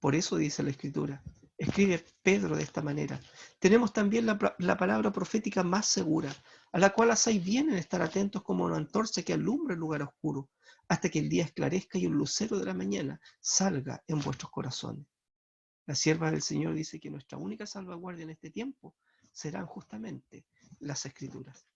Por eso dice la Escritura, escribe Pedro de esta manera: tenemos también la palabra profética más segura, a la cual hacéis bien en estar atentos como una antorcha que alumbra el lugar oscuro, hasta que el día esclarezca y un lucero de la mañana salga en vuestros corazones. La sierva del Señor dice que nuestra única salvaguardia en este tiempo serán justamente las Escrituras.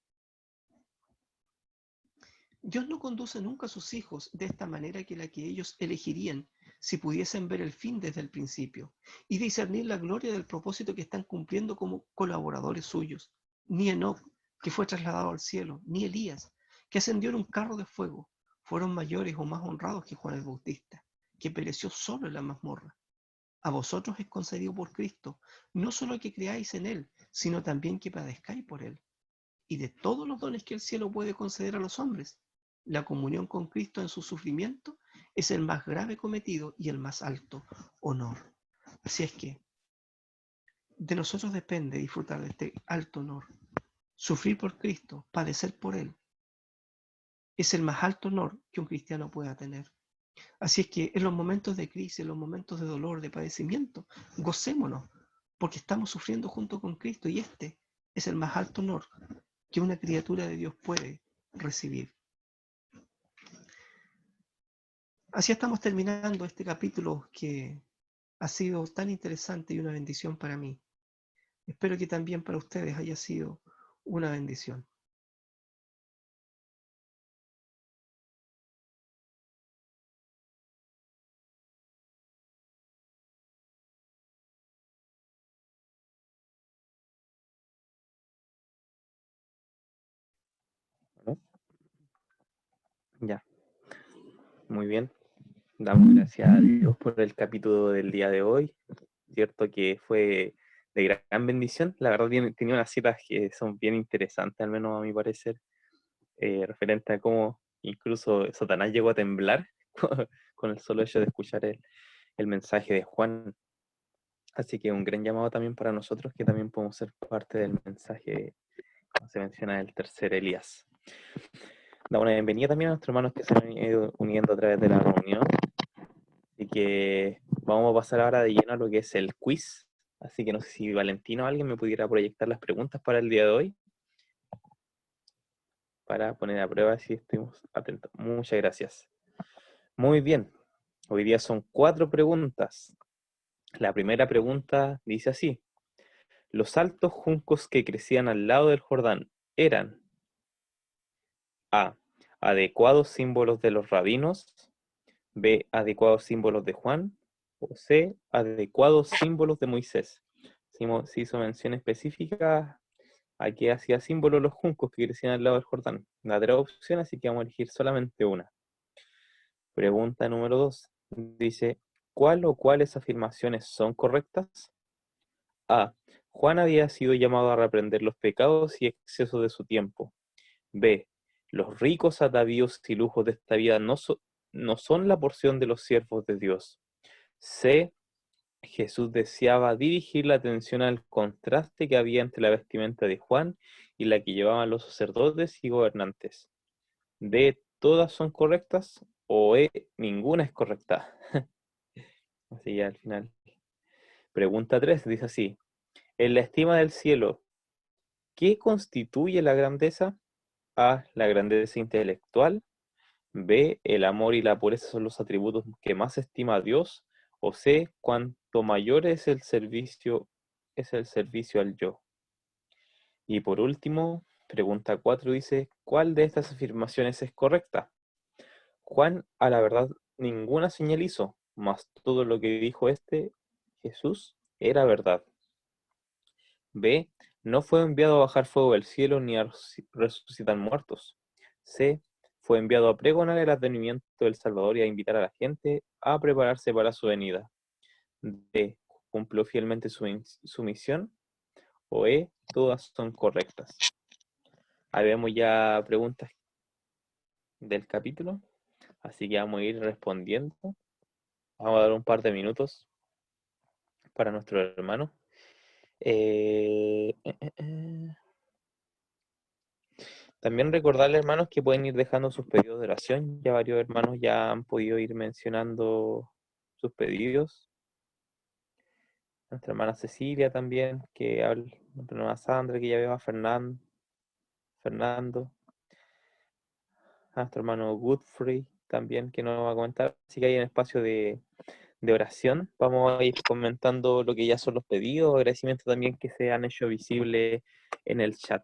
Dios no conduce nunca a sus hijos de esta manera que la que ellos elegirían si pudiesen ver el fin desde el principio y discernir la gloria del propósito que están cumpliendo como colaboradores suyos. Ni Enoc, que fue trasladado al cielo, ni Elías, que ascendió en un carro de fuego, fueron mayores o más honrados que Juan el Bautista, que pereció solo en la mazmorra. A vosotros es concedido por Cristo, no solo que creáis en Él, sino también que padezcáis por Él. Y de todos los dones que el cielo puede conceder a los hombres, la comunión con Cristo en su sufrimiento es el más grave cometido y el más alto honor. Así es que de nosotros depende disfrutar de este alto honor. Sufrir por Cristo, padecer por Él, es el más alto honor que un cristiano pueda tener. Así es que en los momentos de crisis, en los momentos de dolor, de padecimiento, gocémonos, porque estamos sufriendo junto con Cristo y este es el más alto honor que una criatura de Dios puede recibir. Así estamos terminando este capítulo que ha sido tan interesante y una bendición para mí. Espero que también para ustedes haya sido una bendición. ¿No? Ya, muy bien. Damos gracias a Dios por el capítulo del día de hoy, cierto que fue de gran bendición. La verdad tenía unas citas que son bien interesantes, al menos a mi parecer, referente a cómo incluso Satanás llegó a temblar con el solo hecho de escuchar el mensaje de Juan. Así que un gran llamado también para nosotros, que también podemos ser parte del mensaje, como se menciona, del tercer Elías. Da una bienvenida también a nuestros hermanos que se han ido uniendo a través de la reunión. Así que vamos a pasar ahora de lleno a lo que es el quiz. Así que no sé si Valentino o alguien me pudiera proyectar las preguntas para el día de hoy, para poner a prueba si estuvimos atentos. Muchas gracias. Muy bien. Hoy día son 4 preguntas. La primera pregunta dice así: los altos juncos que crecían al lado del Jordán eran A, adecuados símbolos de los rabinos; B, adecuados símbolos de Juan; o C, adecuados símbolos de Moisés. Se hizo mención específica a que hacía símbolos los juncos que crecían al lado del Jordán. La 3 opciones, así que vamos a elegir solamente una. Pregunta número 2. Dice: ¿cuál o cuáles afirmaciones son correctas? A, Juan había sido llamado a reprender los pecados y excesos de su tiempo. B, los ricos atavíos y lujos de esta vida no son la porción de los siervos de Dios. C, Jesús deseaba dirigir la atención al contraste que había entre la vestimenta de Juan y la que llevaban los sacerdotes y gobernantes. D, todas son correctas, o E, ninguna es correcta. Así que al final. Pregunta 3 dice así. En la estima del cielo, ¿qué constituye la grandeza? A, la grandeza intelectual. B, el amor y la pureza son los atributos que más estima a Dios. O C, cuanto mayor es el servicio al yo. Y por último, pregunta 4 dice, ¿cuál de estas afirmaciones es correcta? Juan, a la verdad, ninguna señal hizo, mas todo lo que dijo Jesús, era verdad. B, no fue enviado a bajar fuego del cielo ni a resucitar muertos. C, fue enviado a pregonar el advenimiento del Salvador y a invitar a la gente a prepararse para su venida. D, cumplió fielmente su misión. O E, todas son correctas. Ahí vemos ya preguntas del capítulo, así que vamos a ir respondiendo. Vamos a dar un par de minutos para nuestro hermano. También recordarles, hermanos, que pueden ir dejando sus pedidos de oración. Ya varios hermanos ya han podido ir mencionando sus pedidos. Nuestra hermana Cecilia también, que habla, nuestra hermana Sandra, que ya veo a Fernando, a nuestro hermano Godfrey también, que nos va a comentar. Así que hay un espacio de oración. Vamos a ir comentando lo que ya son los pedidos, agradecimientos también que se han hecho visibles en el chat.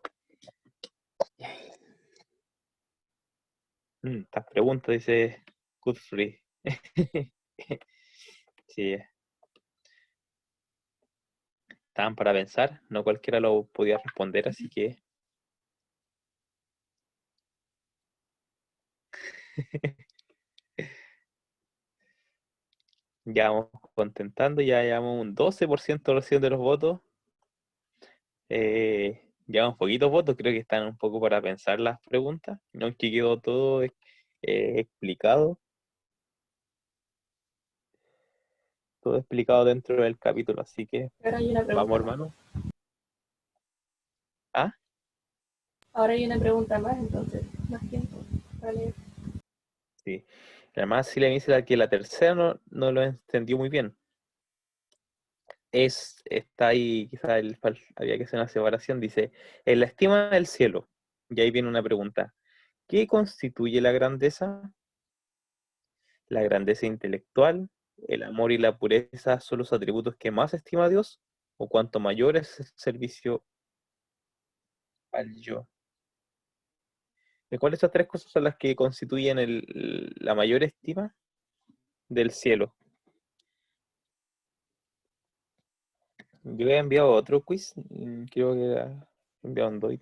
Estas preguntas, dice Godfrey. Sí, estaban para pensar, no cualquiera lo podía responder, así que ya vamos contentando, ya llevamos un 12% recién de los votos. Llevamos poquitos votos, creo que están un poco para pensar las preguntas, aunque quedó todo explicado. Todo explicado dentro del capítulo, así que Ahora hay una pregunta vamos, más. hermano. ¿Ah? Ahora hay una pregunta más, entonces, más tiempo para leer. Sí. Además, sí le dice que la tercera no lo entendió muy bien. Está ahí, quizás había que hacer una separación. Dice, en la estima del cielo, y ahí viene una pregunta. ¿Qué constituye la grandeza? ¿La grandeza intelectual? ¿El amor y la pureza son los atributos que más estima Dios? ¿O cuanto mayor es el servicio al yo? ¿De cuáles de esas tres cosas son las que constituyen la mayor estima del cielo? Yo he enviado otro quiz, creo que he enviado un Android.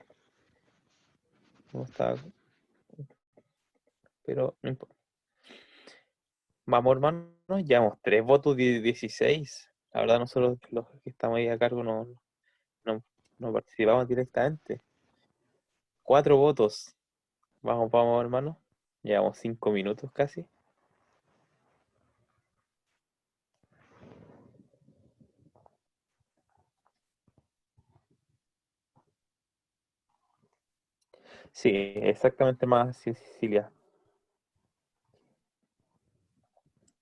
No está, pero no importa. Vamos, hermanos, llevamos 3 votos de 16. La verdad, nosotros los que estamos ahí a cargo no participamos directamente. 4 votos. Vamos, hermanos. Llevamos 5 minutos casi. Sí, exactamente más Cecilia.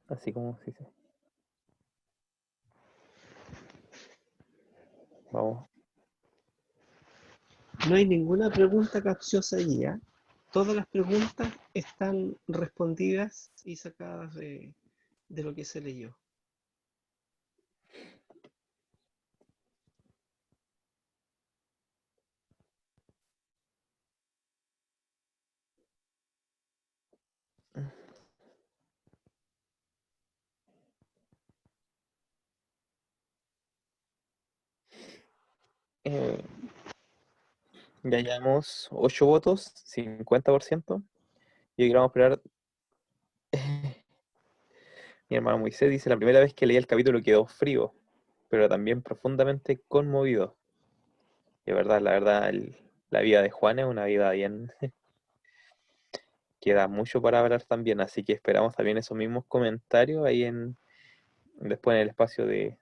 Así como se dice. Vamos. No hay ninguna pregunta capciosa allí, ¿eh? Todas las preguntas están respondidas y sacadas de lo que se leyó. Eh, ya llevamos 8 votos, 50%. Y hoy vamos a esperar. Mi hermano Moisés dice, la primera vez que leí el capítulo quedó frío, pero también profundamente conmovido. Y la verdad, la vida de Juan es una vida bien, queda mucho para hablar también, así que esperamos también esos mismos comentarios ahí después en el espacio de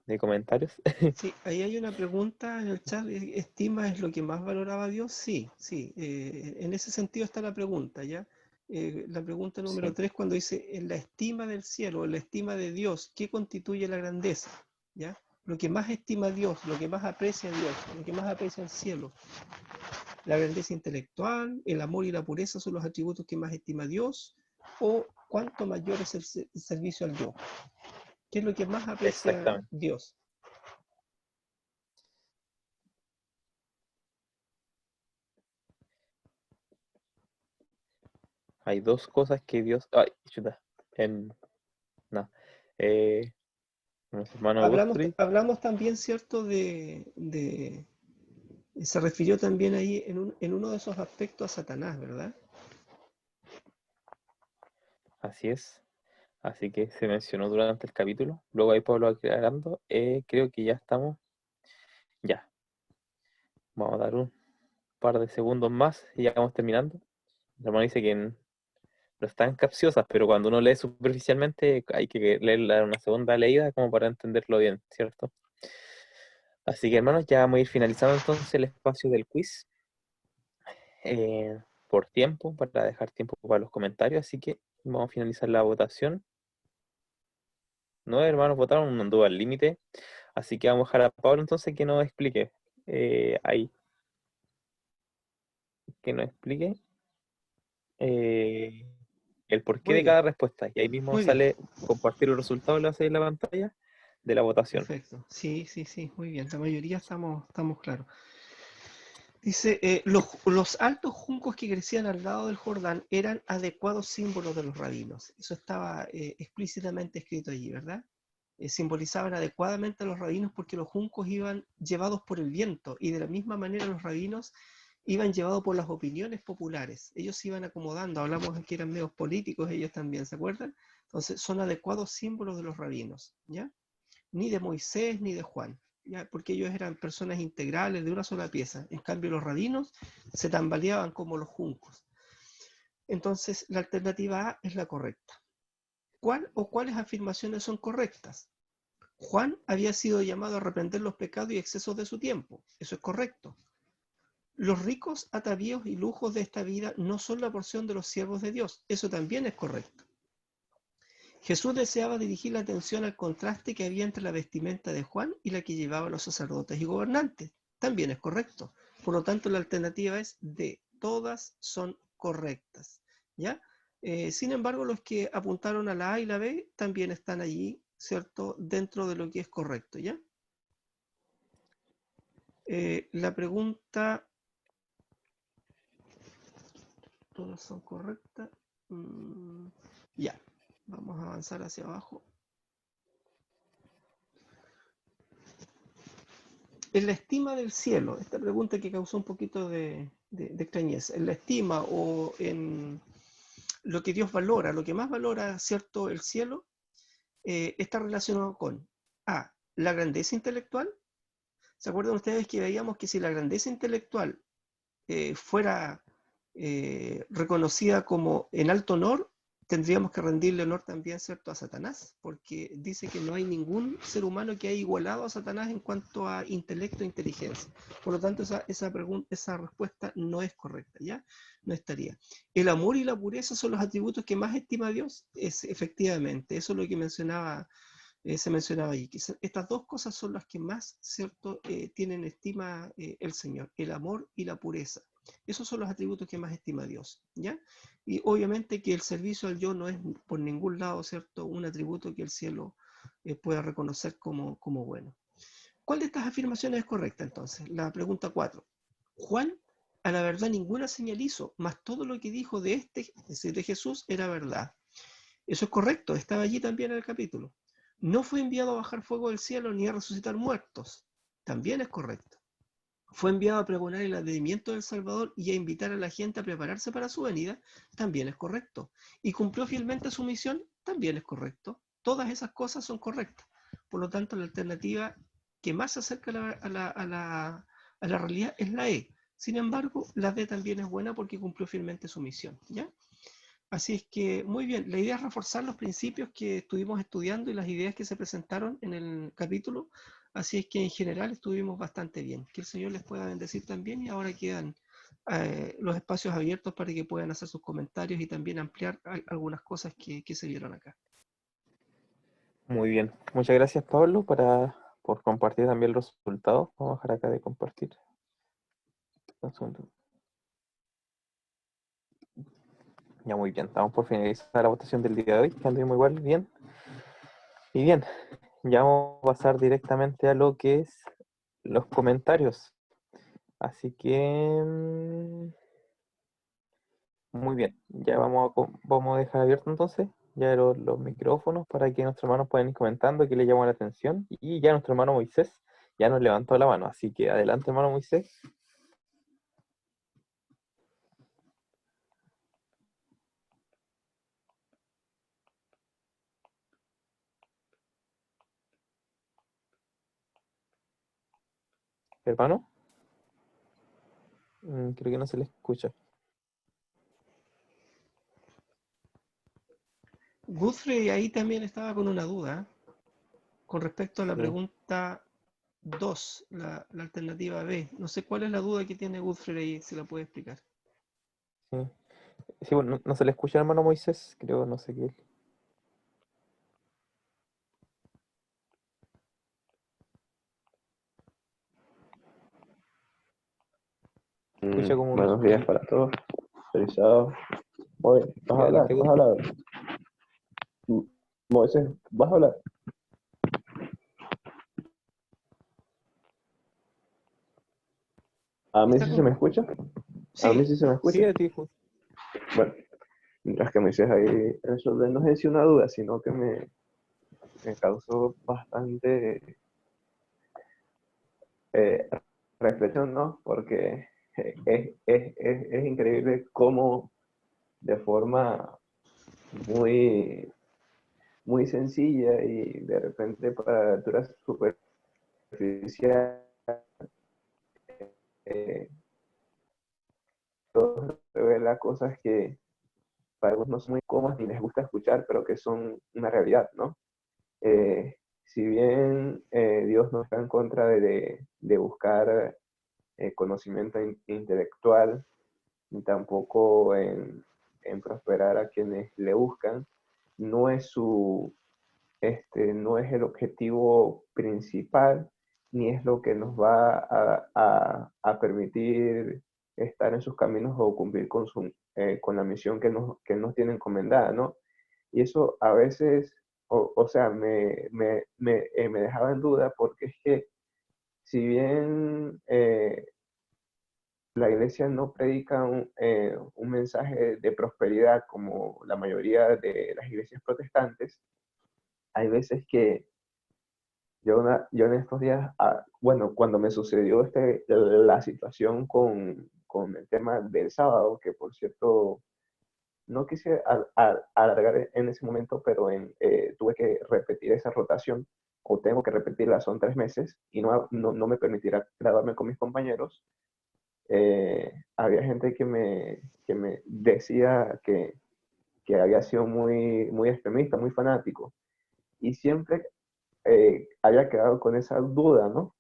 de comentarios. Sí, ahí hay una pregunta en el chat. ¿Estima es lo que más valoraba Dios? Sí, sí. En ese sentido está la pregunta, ¿ya? La pregunta número Sí, 3, cuando dice, en la estima del cielo, en la estima de Dios, ¿qué constituye la grandeza? ¿Ya? Lo que más estima Dios, lo que más aprecia Dios, lo que más aprecia el cielo. La grandeza intelectual, el amor y la pureza son los atributos que más estima Dios, o cuánto mayor es el servicio al Dios. ¿Qué es lo que más aprecia exactamente. Dios? Hay dos cosas que Dios... Ay, chuta. No. Eh, Nuestro hermano Agustri, Hablamos también, ¿cierto? Se refirió también ahí en uno de esos aspectos a Satanás, ¿verdad? así es. Así que se mencionó durante el capítulo. Luego ahí Pablo aclarando. Creo que ya estamos. Ya. Vamos a dar un par de segundos más y ya vamos terminando. El hermano dice que no están capciosas, pero cuando uno lee superficialmente hay que leerla una segunda leída como para entenderlo bien, ¿cierto? Así que hermanos, ya vamos a ir finalizando entonces el espacio del quiz por tiempo, para dejar tiempo para los comentarios. Así que vamos a finalizar la votación. 9 hermanos votaron, uno anduvo al límite. Así que vamos a dejar a Pablo entonces que nos explique ahí, que nos explique eh, el porqué Muy de bien, cada respuesta. Y ahí mismo muy bien. sale compartir los resultados, lo hace en la pantalla de la votación. Perfecto. Sí, sí, sí, muy bien. La mayoría estamos claros. Dice, los altos juncos que crecían al lado del Jordán eran adecuados símbolos de los rabinos. Eso estaba explícitamente escrito allí, ¿verdad? Simbolizaban adecuadamente a los rabinos porque los juncos iban llevados por el viento y de la misma manera los rabinos iban llevados por las opiniones populares. Ellos se iban acomodando, hablamos de que eran medios políticos ellos también, ¿se acuerdan? Entonces son adecuados símbolos de los rabinos, ¿ya? Ni de Moisés ni de Juan, ¿ya? Porque ellos eran personas integrales de una sola pieza. En cambio los rabinos se tambaleaban como los juncos. Entonces la alternativa A es la correcta. ¿Cuál o cuáles afirmaciones son correctas? Juan había sido llamado a reprender los pecados y excesos de su tiempo. Eso es correcto. Los ricos atavíos y lujos de esta vida no son la porción de los siervos de Dios. Eso también es correcto. Jesús deseaba dirigir la atención al contraste que había entre la vestimenta de Juan y la que llevaban los sacerdotes y gobernantes. También es correcto. Por lo tanto, la alternativa es D. Todas son correctas. ¿Ya? Sin embargo, los que apuntaron a la A y la B también están allí, ¿cierto? Dentro de lo que es correcto, ¿ya? La pregunta, todas son correctas. Ya, vamos a avanzar hacia abajo. En la estima del cielo, esta pregunta que causó un poquito de extrañeza, en la estima o en lo que Dios valora, lo que más valora, ¿cierto?, el cielo, está relacionado con A, la grandeza intelectual. ¿Se acuerdan ustedes que veíamos que si la grandeza intelectual fuera reconocida como en alto honor, tendríamos que rendirle honor también, ¿cierto?, a Satanás, porque dice que no hay ningún ser humano que haya igualado a Satanás en cuanto a intelecto e inteligencia. Por lo tanto, esa respuesta no es correcta, ¿ya? No estaría. El amor y la pureza son los atributos que más estima Dios. Es, efectivamente, eso es lo que se mencionaba ahí. Que estas dos cosas son las que más, ¿cierto?, tienen estima el Señor, el amor y la pureza. Esos son los atributos que más estima Dios, ¿ya? Y obviamente que el servicio al yo no es por ningún lado, ¿cierto?, un atributo que el cielo pueda reconocer como bueno. ¿Cuál de estas afirmaciones es correcta entonces? La pregunta 4. Juan, a la verdad, ninguna señal hizo, mas todo lo que dijo de es decir, de Jesús, era verdad. Eso es correcto, estaba allí también en el capítulo. No fue enviado a bajar fuego del cielo ni a resucitar muertos. También es correcto. Fue enviado a pregonar el advenimiento del Salvador y a invitar a la gente a prepararse para su venida. También es correcto. Y cumplió fielmente su misión. También es correcto. Todas esas cosas son correctas. Por lo tanto, la alternativa que más se acerca a la realidad es la E. Sin embargo, la D también es buena porque cumplió fielmente su misión, ¿ya? Así es que, muy bien, la idea es reforzar los principios que estuvimos estudiando y las ideas que se presentaron en el capítulo. Así es que en general estuvimos bastante bien. Que el Señor les pueda bendecir también y ahora quedan los espacios abiertos para que puedan hacer sus comentarios y también ampliar algunas cosas que se vieron acá. Muy bien. Muchas gracias, Pablo, por compartir también los resultados. Vamos a dejar acá de compartir. Un segundo. Ya, muy bien. Estamos por finalizar la votación del día de hoy. Que anduvimos igual bien. Y bien, ya vamos a pasar directamente a lo que es los comentarios. Así que, muy bien. Ya vamos a dejar abierto entonces ya los micrófonos para que nuestros hermanos puedan ir comentando qué les llamó la atención. Y ya nuestro hermano Moisés ya nos levantó la mano. Así que adelante, hermano Moisés. Hermano, creo que no se le escucha. Guthrie ahí también estaba con una duda con respecto a la Sí, pregunta 2, la alternativa B. No sé cuál es la duda que tiene Guthrie ahí, si la puede explicar. sí. Sí, bueno, no se le escucha, hermano Moisés. Creo, no sé qué. Escucha como un Buenos días suspiro. para todos. Feliz sábado. Oye, ¿vas a Ya, hablar? adelante, ¿Vas a Guti. hablar? Moisés, ¿vas a hablar? ¿A mí Está sí se con... me escucha? ¿A mí Sí, sí se me Sí, escucha? a ti, Guti. Bueno, mientras que Moisés ahí resuelve, no es una duda, sino que me causó bastante eh, reflexión, ¿no? Porque es increíble cómo de forma muy, muy sencilla y de repente para alturas superficiales, eh, revela cosas que para algunos no son muy cómodas ni les gusta escuchar, pero que son una realidad, ¿no? Si bien Dios no está en contra de buscar conocimiento intelectual, ni tampoco en prosperar a quienes le buscan, no es no es el objetivo principal, ni es lo que nos va a permitir estar en sus caminos o cumplir con la misión que nos tiene encomendada, ¿no? Y eso a veces, o sea, me dejaba en duda porque es que si bien la iglesia no predica un mensaje de prosperidad como la mayoría de las iglesias protestantes, hay veces que yo en estos días, bueno, cuando me sucedió la situación con el tema del sábado, que por cierto no quise alargar en ese momento, pero tuve que repetir esa rotación, o tengo que repetirla, son 3 meses, y no me permitirá graduarme con mis compañeros. Había gente que me decía que había sido muy extremista, muy fanático, y siempre había quedado con esa duda, ¿no?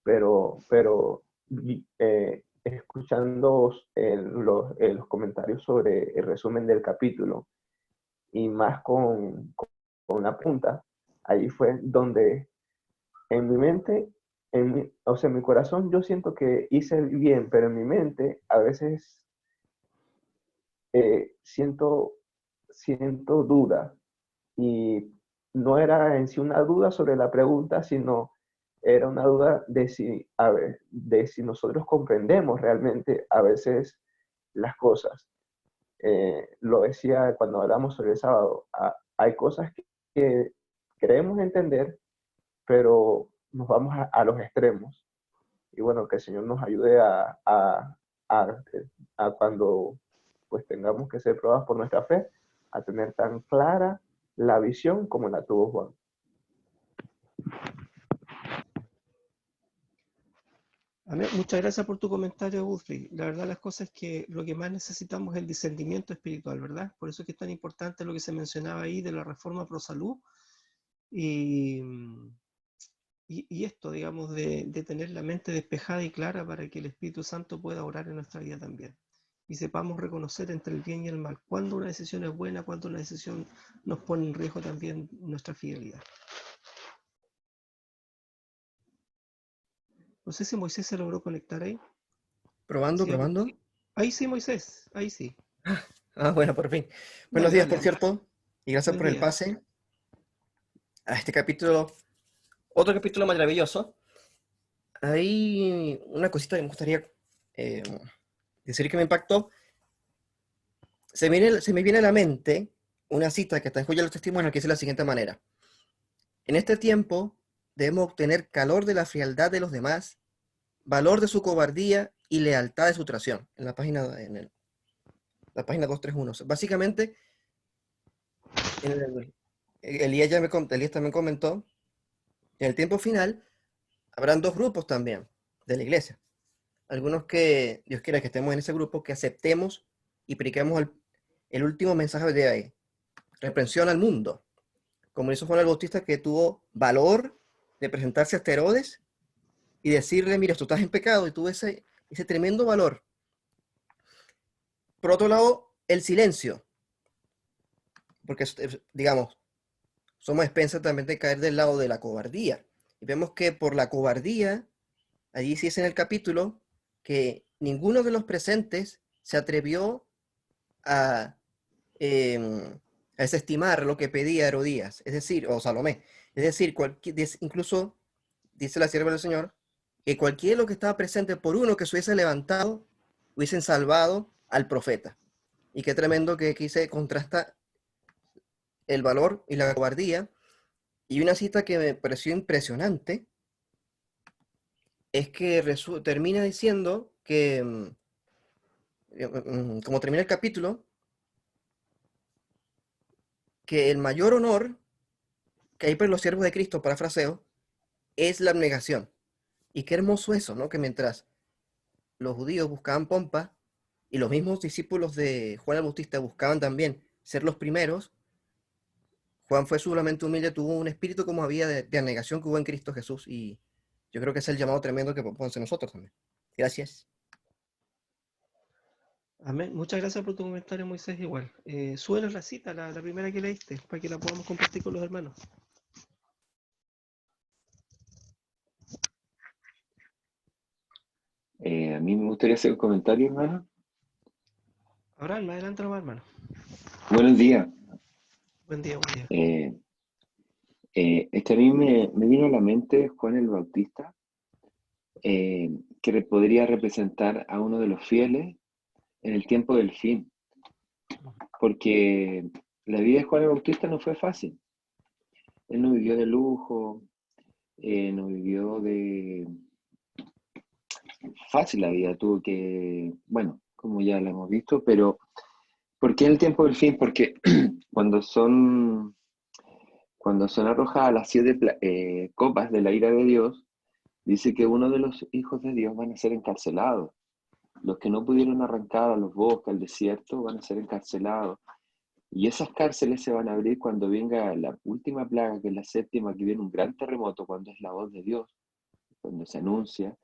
Pero escuchando los comentarios sobre el resumen del capítulo y más con la punta, ahí fue donde en mi mente, o sea, en mi corazón yo siento que hice bien, pero en mi mente a veces siento, siento duda y no era en sí una duda sobre la pregunta, sino era una duda de si, a ver, de si nosotros comprendemos realmente a veces las cosas. Lo decía cuando hablamos sobre el sábado, hay cosas que creemos entender, pero nos vamos a los extremos. Y bueno, que el Señor nos ayude a, a cuando pues tengamos que ser probados por nuestra fe, a tener tan clara la visión como la tuvo Juan. Amén. Muchas gracias por tu comentario, Guthrie. La verdad, las cosas es que lo que más necesitamos es el discernimiento espiritual, ¿verdad? Por eso es que es tan importante lo que se mencionaba ahí de la reforma pro salud y, y esto, digamos, de tener la mente despejada y clara para que el Espíritu Santo pueda orar en nuestra vida también. Y sepamos reconocer entre el bien y el mal, cuándo una decisión es buena, cuándo una decisión nos pone en riesgo también nuestra fidelidad. No sé si Moisés se logró conectar ahí. Probando, Sí, probando. ahí sí, Moisés, ahí sí. Ah, bueno, por fin. Buenos Dale, días, dale, por dale. cierto, y gracias Buen por el día. pase a este capítulo, otro capítulo maravilloso. Hay una cosita que me gustaría eh, decir que me impactó. Se me viene a la mente una cita que está en Joya de los Testimonios que dice de la siguiente manera. En este tiempo debemos obtener calor de la frialdad de los demás, valor de su cobardía y lealtad de su traición. En la página, la página 231. Básicamente, Elías también comentó, en el tiempo final habrán dos grupos también de la iglesia. Algunos que Dios quiera que estemos en ese grupo, que aceptemos y prediquemos el último mensaje de reprensión al mundo, como hizo Juan el Bautista, que tuvo valor de presentarse a Herodes y decirle, mira, tú estás en pecado, y tuvo ese tremendo valor. Por otro lado, el silencio, porque, digamos, somos expensas también de caer del lado de la cobardía. Y vemos que por la cobardía, allí sí es en el capítulo, que ninguno de los presentes se atrevió a, a desestimar lo que pedía Herodías, es decir, o Salomé. Es decir, incluso dice la sierva del Señor, que cualquiera de los que estaba presente, por uno que se hubiese levantado, hubiesen salvado al profeta. Y qué tremendo que aquí se contrasta el valor y la cobardía. Y una cita que me pareció impresionante es que termina diciendo que, como termina el capítulo, que el mayor honor que hay para los siervos de Cristo, parafraseo, es la abnegación. Y qué hermoso eso, ¿no? Que mientras los judíos buscaban pompa y los mismos discípulos de Juan el Bautista buscaban también ser los primeros, Juan fue solamente humilde, tuvo un espíritu como había de abnegación que hubo en Cristo Jesús, y yo creo que es el llamado tremendo que podemos hacer nosotros también. Gracias. Amén. Muchas gracias por tu comentario, Moisés. Igual. Súbenos la cita, la primera que leíste, para que la podamos compartir con los hermanos. A mí me gustaría hacer un comentario, hermano. Abraham, adelante nomás, hermano. Buenos días. Buen día, buen día. Es que a mí me vino a la mente Juan el Bautista, que podría representar a uno de los fieles en el tiempo del fin, porque la vida de Juan el Bautista no fue fácil. Él no vivió de lujo, no vivió de fácil la vida, tuvo que, bueno, como ya lo hemos visto, pero ¿por qué en el tiempo del fin? Porque cuando son arrojadas las 7 copas de la ira de Dios, dice que uno de los hijos de Dios van a ser encarcelados. Los que no pudieron arrancar a los bosques, al desierto, van a ser encarcelados. Y esas cárceles se van a abrir cuando venga la última plaga, que es la séptima, que viene un gran terremoto, cuando es la voz de Dios, cuando se anuncia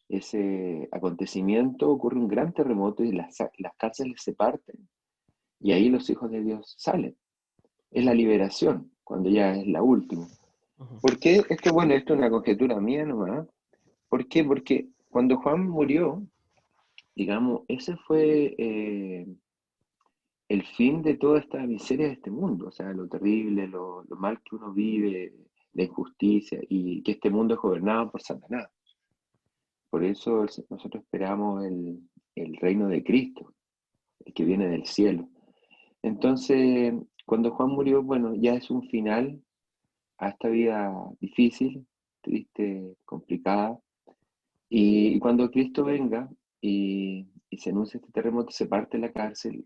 ese acontecimiento, ocurre un gran terremoto y las cárceles se parten. Y ahí los hijos de Dios salen. Es la liberación, cuando ya es la última. ¿Por qué? Es que, bueno, esto es una conjetura mía nomás. ¿Por qué? Porque cuando Juan murió, digamos, ese fue el fin de toda esta miseria de este mundo, o sea, lo terrible, lo mal que uno vive, la injusticia, y que este mundo es gobernado por Satanás. Por eso nosotros esperamos el reino de Cristo, el que viene del cielo. Entonces, cuando Juan murió, bueno, ya es un final a esta vida difícil, triste, complicada. Y cuando Cristo venga y se anuncia este terremoto, se parte la cárcel,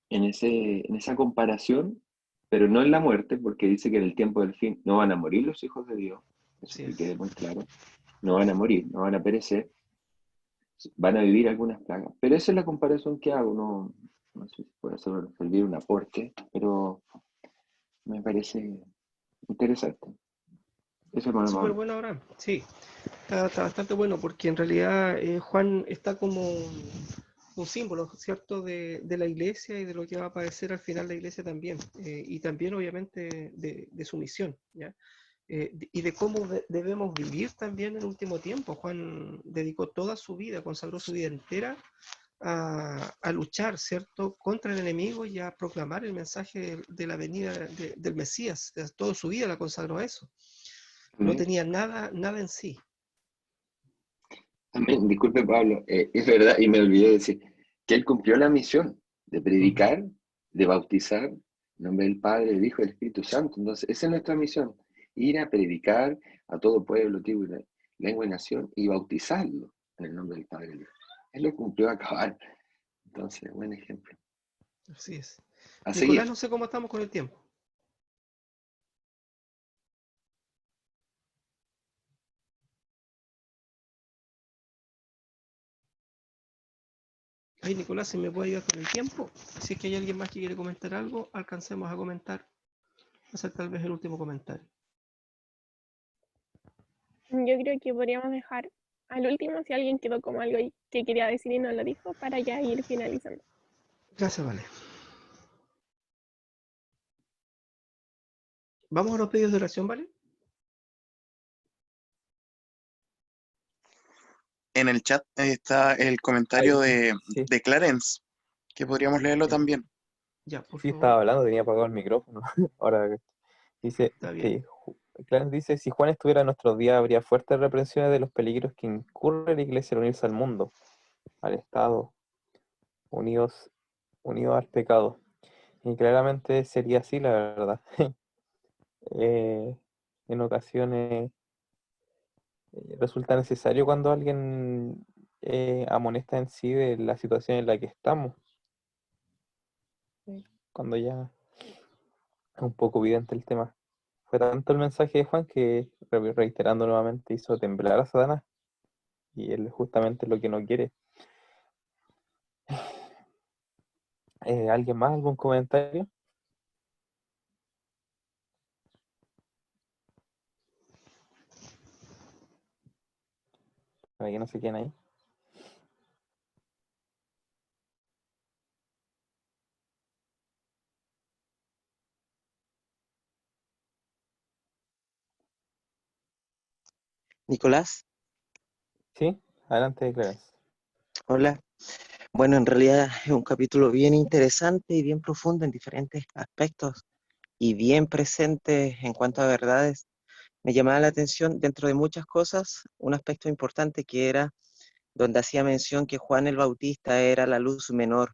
en esa comparación, pero no en la muerte, porque dice que en el tiempo del fin no van a morir los hijos de Dios, eso Así que es. quede muy claro. no van a morir, no van a perecer, van a vivir algunas plagas. Pero esa es la comparación que hago, no sé si puede servir un aporte, pero me parece interesante. Eso, hermano Súper Pablo. bueno, Abraham. Sí, está bastante bueno porque en realidad Juan está como un símbolo, ¿cierto?, de la iglesia y de lo que va a padecer al final la iglesia también. Y también, obviamente, de su misión, ¿ya? Y de cómo debemos vivir también en el último tiempo. Juan dedicó toda su vida, consagró su vida entera a luchar, ¿cierto?, contra el enemigo y a proclamar el mensaje de la venida del Mesías. Toda su vida la consagró a eso. No tenía nada en sí. También, disculpe Pablo, es verdad, y me olvidé de decir que él cumplió la misión de predicar, de bautizar, en nombre del Padre, del Hijo y del Espíritu Santo. Entonces, esa es nuestra misión, ir a predicar a todo pueblo, tribu, lengua y nación, y bautizarlo en el nombre del Padre y del Hijo. Él lo cumplió a cabal. Entonces, buen ejemplo. Así es. A Nicolás, seguir. no sé cómo estamos con el tiempo. Ay, Nicolás, si me puede ayudar con el tiempo. Si es que hay alguien más que quiere comentar algo, alcancemos a comentar. Hacer tal vez el último comentario. Yo creo que podríamos dejar al último si alguien quedó como algo que quería decir y no lo dijo para ya ir finalizando. Gracias, Vale. Vamos a los pedidos de oración, ¿vale? En el chat está el comentario Sí, de Clarence, que podríamos leerlo Ya, también. ya, por sí, estaba favor. hablando, tenía apagado el micrófono. Ahora dice, Está bien. sí, Clarence dice, si Juan estuviera en nuestros días, habría fuertes reprensiones de los peligros que incurre la iglesia al unirse al mundo, al Estado, unidos, unidos al pecado. Y claramente sería así, la verdad. Eh, en ocasiones resulta necesario cuando alguien amonesta en sí de la situación en la que estamos, cuando ya es un poco evidente el tema. Fue tanto el mensaje de Juan que, reiterando nuevamente, hizo temblar a Satanás, y él justamente es lo que no quiere. ¿Alguien más? ¿Algún comentario? Para que no se queden ahí. Nicolás, ¿Sí? Adelante, Clarence. hola. Bueno, en realidad es un capítulo bien interesante y bien profundo en diferentes aspectos y bien presente en cuanto a verdades. Me llamaba la atención, dentro de muchas cosas, un aspecto importante que era donde hacía mención que Juan el Bautista era la luz menor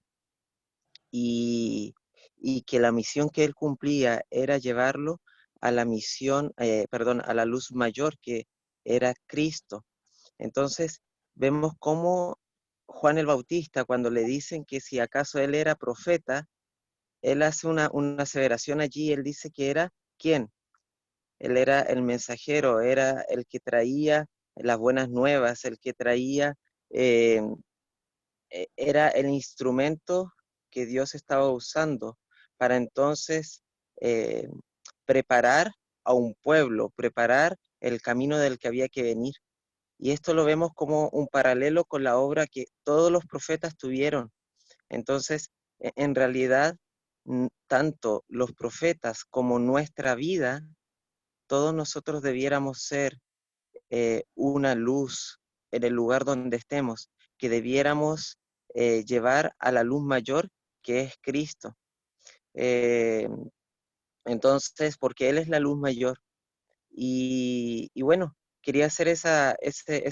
y, y que la misión que él cumplía era llevarlo a la misión, perdón, a la luz mayor que era Cristo. Entonces, vemos cómo Juan el Bautista, cuando le dicen que si acaso él era profeta, él hace una aseveración allí, él dice que era ¿quién? Él era el mensajero, era el que traía las buenas nuevas, el que traía, eh, era el instrumento que Dios estaba usando para entonces eh, preparar a un pueblo, preparar el camino del que había que venir. Y esto lo vemos como un paralelo con la obra que todos los profetas tuvieron. Entonces, en realidad, tanto los profetas como nuestra vida, todos nosotros debiéramos ser una luz en el lugar donde estemos, que debiéramos llevar a la luz mayor que es Cristo. Eh, entonces, porque Él es la luz mayor. Y bueno, quería hacer esa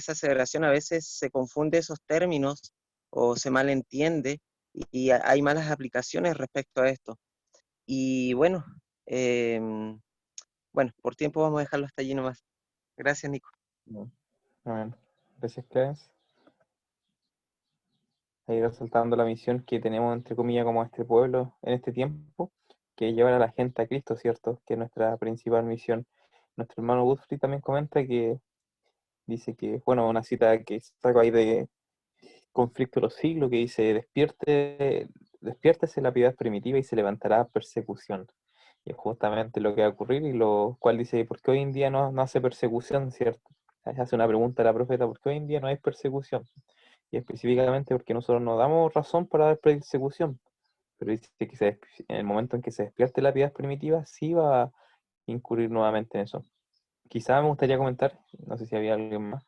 aseveración. A veces se confunde esos términos o se malentiende y hay malas aplicaciones respecto a esto. Y bueno, bueno, por tiempo vamos a dejarlo hasta allí nomás. Gracias, Nico. No. Bueno, gracias, Clarence. Ahí resaltando la misión que tenemos, entre comillas, como este pueblo en este tiempo, que es llevar a la gente a Cristo, ¿cierto? Que es nuestra principal misión. Nuestro hermano Guthrie también comenta que dice que, bueno, una cita que saco ahí de Conflicto de los Siglos, que dice, despiértese la piedad primitiva y se levantará persecución. Y es justamente lo que va a ocurrir, y lo cual dice, ¿por qué hoy en día no hace persecución, cierto? Hace una pregunta a la profeta, ¿por qué hoy en día no hay persecución? Y específicamente porque nosotros no damos razón para dar persecución, pero dice que en el momento en que se despierte la piedad primitiva, sí va a incurrir nuevamente en eso. Quizá me gustaría comentar, no sé si había alguien más,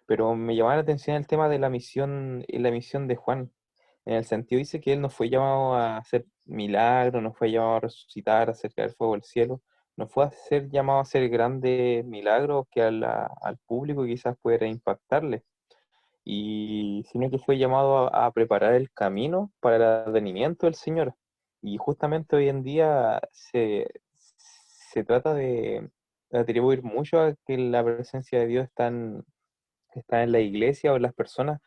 pero me llamaba la atención el tema de la misión de Juan. En el sentido dice que él no fue llamado a hacer milagros, no fue llamado a resucitar, a hacer caer fuego del cielo, no fue a ser llamado a hacer grandes milagros que al público quizás pudiera impactarle, sino que fue llamado a preparar el camino para el advenimiento del Señor. Y justamente hoy en día se trata de atribuir mucho a que la presencia de Dios está en la iglesia o en las personas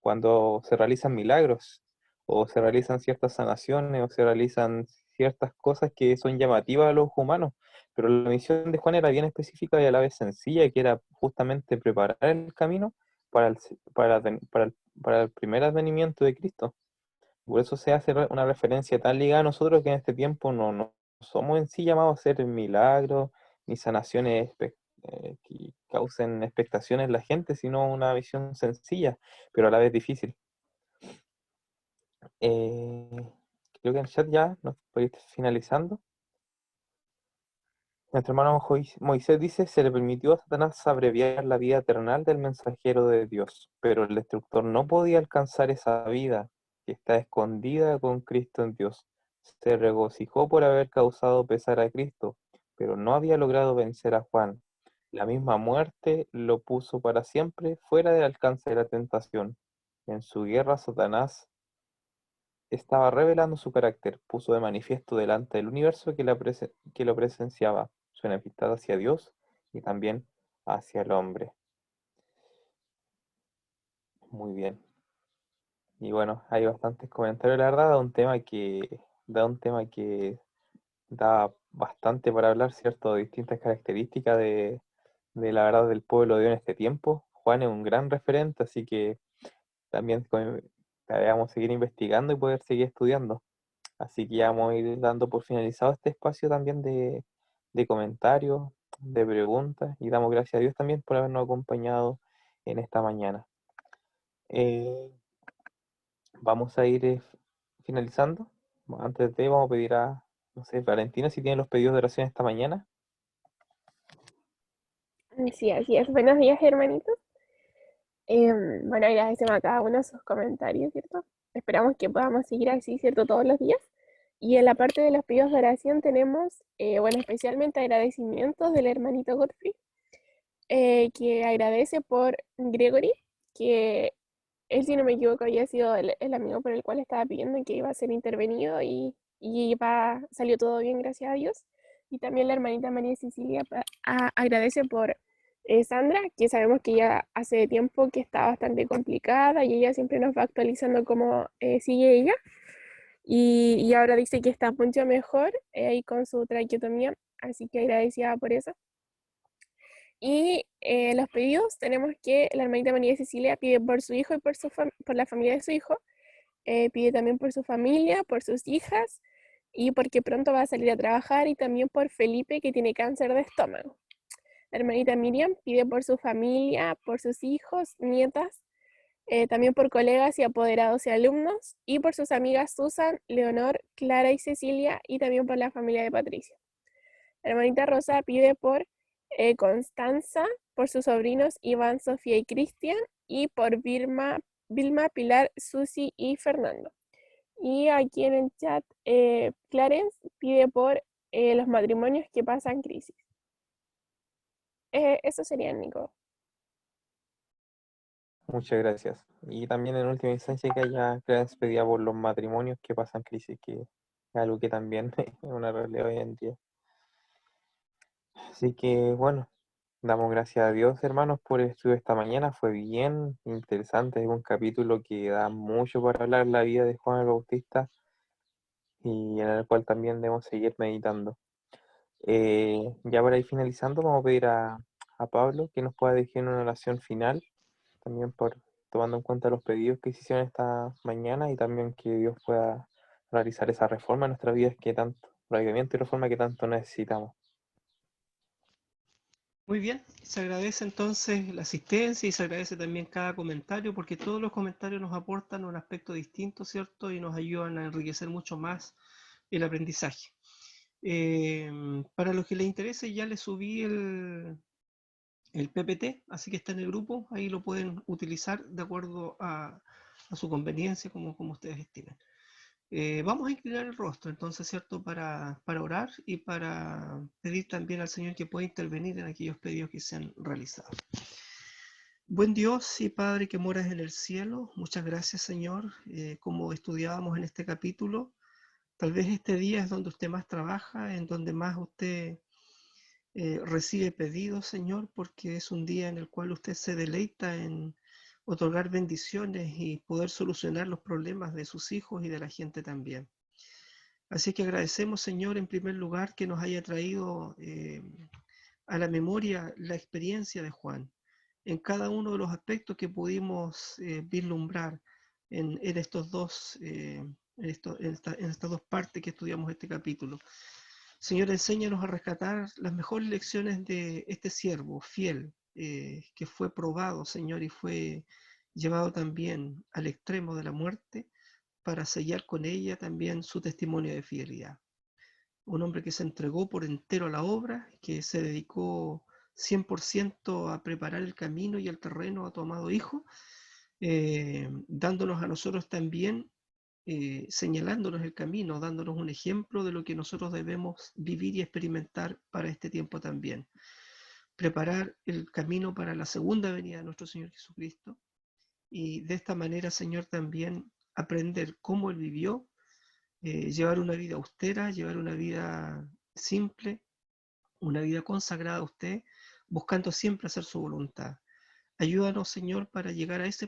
cuando se realizan milagros o se realizan ciertas sanaciones o se realizan ciertas cosas que son llamativas a los humanos. Pero la misión de Juan era bien específica y a la vez sencilla, que era justamente preparar el camino para el primer advenimiento de Cristo. Por eso se hace una referencia tan ligada a nosotros que en este tiempo no somos en sí llamados a hacer milagros ni sanaciones que causen expectaciones en la gente, sino una visión sencilla, pero a la vez difícil. Eh, Creo que en el chat ya nos podéis ir finalizando. Nuestro hermano Moisés dice, se le permitió a Satanás abreviar la vida eternal del mensajero de Dios, pero el destructor no podía alcanzar esa vida que está escondida con Cristo en Dios. Se regocijó por haber causado pesar a Cristo, pero no había logrado vencer a Juan. La misma muerte lo puso para siempre fuera del alcance de la tentación. En su guerra, Satanás estaba revelando su carácter, puso de manifiesto delante del universo que lo presenciaba su enemistad hacia Dios y también hacia el hombre. Muy bien. Y bueno, hay bastantes comentarios, la verdad, da bastante para hablar, ¿cierto? De distintas características de la verdad del pueblo de Dios en este tiempo. Juan es un gran referente, así que también debemos seguir investigando y poder seguir estudiando. Así que ya vamos a ir dando por finalizado este espacio también de comentarios, de preguntas, y damos gracias a Dios también por habernos acompañado en esta mañana. Eh, Vamos a ir finalizando. Antes de, vamos a pedir a, no sé, Valentina, si tiene los pedidos de oración esta mañana. Sí, así es. Buenos días, hermanitos. Bueno, agradecemos a cada uno de sus comentarios, ¿cierto? Esperamos que podamos seguir así, ¿cierto? Todos los días. Y en la parte de los pedidos de oración tenemos, bueno, especialmente agradecimientos del hermanito Godfrey, que agradece por Gregory, que él, si no me equivoco, había sido el amigo por el cual estaba pidiendo que iba a ser intervenido y salió todo bien, gracias a Dios. Y también la hermanita María Cecilia agradece por Sandra, que sabemos que ya hace tiempo que está bastante complicada y ella siempre nos va actualizando cómo sigue ella. Y ahora dice que está mucho mejor ahí con su traqueotomía, así que agradecida por eso. Y los pedidos tenemos que la hermanita María Cecilia pide por su hijo y por la familia de su hijo, pide también por su familia, por sus hijas y porque pronto va a salir a trabajar y también por Felipe que tiene cáncer de estómago. La hermanita Miriam pide por su familia, por sus hijos, nietas, también por colegas y apoderados y alumnos y por sus amigas Susan, Leonor, Clara y Cecilia y también por la familia de Patricia. La hermanita Rosa pide por Constanza, por sus sobrinos Iván, Sofía y Cristian, y por Vilma, Pilar, Susi y Fernando. Y aquí en el chat, Clarence pide por los matrimonios que pasan crisis. Eso sería, Nico. Muchas gracias. Y también en última instancia que haya pedida por los matrimonios que pasan crisis, que es algo que también es una realidad hoy en día. Así que bueno, damos gracias a Dios, hermanos, por el estudio de esta mañana. Fue bien interesante, es un capítulo que da mucho para hablar la vida de Juan el Bautista y en el cual también debemos seguir meditando. Ya para ir finalizando, vamos a pedir a a Pablo, que nos pueda dirigir una oración final, también por tomando en cuenta los pedidos que se hicieron esta mañana y también que Dios pueda realizar esa reforma en nuestras vidas que tanto, avivamiento y reforma que tanto necesitamos. Muy bien, se agradece entonces la asistencia y se agradece también cada comentario, porque todos los comentarios nos aportan un aspecto distinto, ¿cierto? Y nos ayudan a enriquecer mucho más el aprendizaje. Para los que les interese, ya les subí el PPT, así que está en el grupo, ahí lo pueden utilizar de acuerdo a su conveniencia, como ustedes estimen. Vamos a inclinar el rostro, entonces, ¿cierto? Para orar y para pedir también al Señor que pueda intervenir en aquellos pedidos que se han realizado. Buen Dios y Padre que moras en el cielo, muchas gracias, Señor. Como estudiábamos en este capítulo, tal vez este día es donde usted más trabaja, en donde más usted recibe pedidos, Señor, porque es un día en el cual usted se deleita en otorgar bendiciones y poder solucionar los problemas de sus hijos y de la gente también. Así que agradecemos, Señor, en primer lugar, que nos haya traído a la memoria la experiencia de Juan, en cada uno de los aspectos que pudimos vislumbrar en estos dos, en estas dos partes que estudiamos este capítulo. Señor, enséñanos a rescatar las mejores lecciones de este siervo fiel, que fue probado, Señor, y fue llevado también al extremo de la muerte para sellar con ella también su testimonio de fidelidad. Un hombre que se entregó por entero a la obra, que se dedicó 100% a preparar el camino y el terreno a tu amado Hijo, dándonos a nosotros también, señalándonos el camino, dándonos un ejemplo de lo que nosotros debemos vivir y experimentar para este tiempo también. Preparar el camino para la segunda venida de nuestro Señor Jesucristo y de esta manera, Señor, también aprender cómo Él vivió, llevar una vida austera, llevar una vida simple, una vida consagrada a usted, buscando siempre hacer su voluntad. Ayúdanos, Señor, para llegar a ese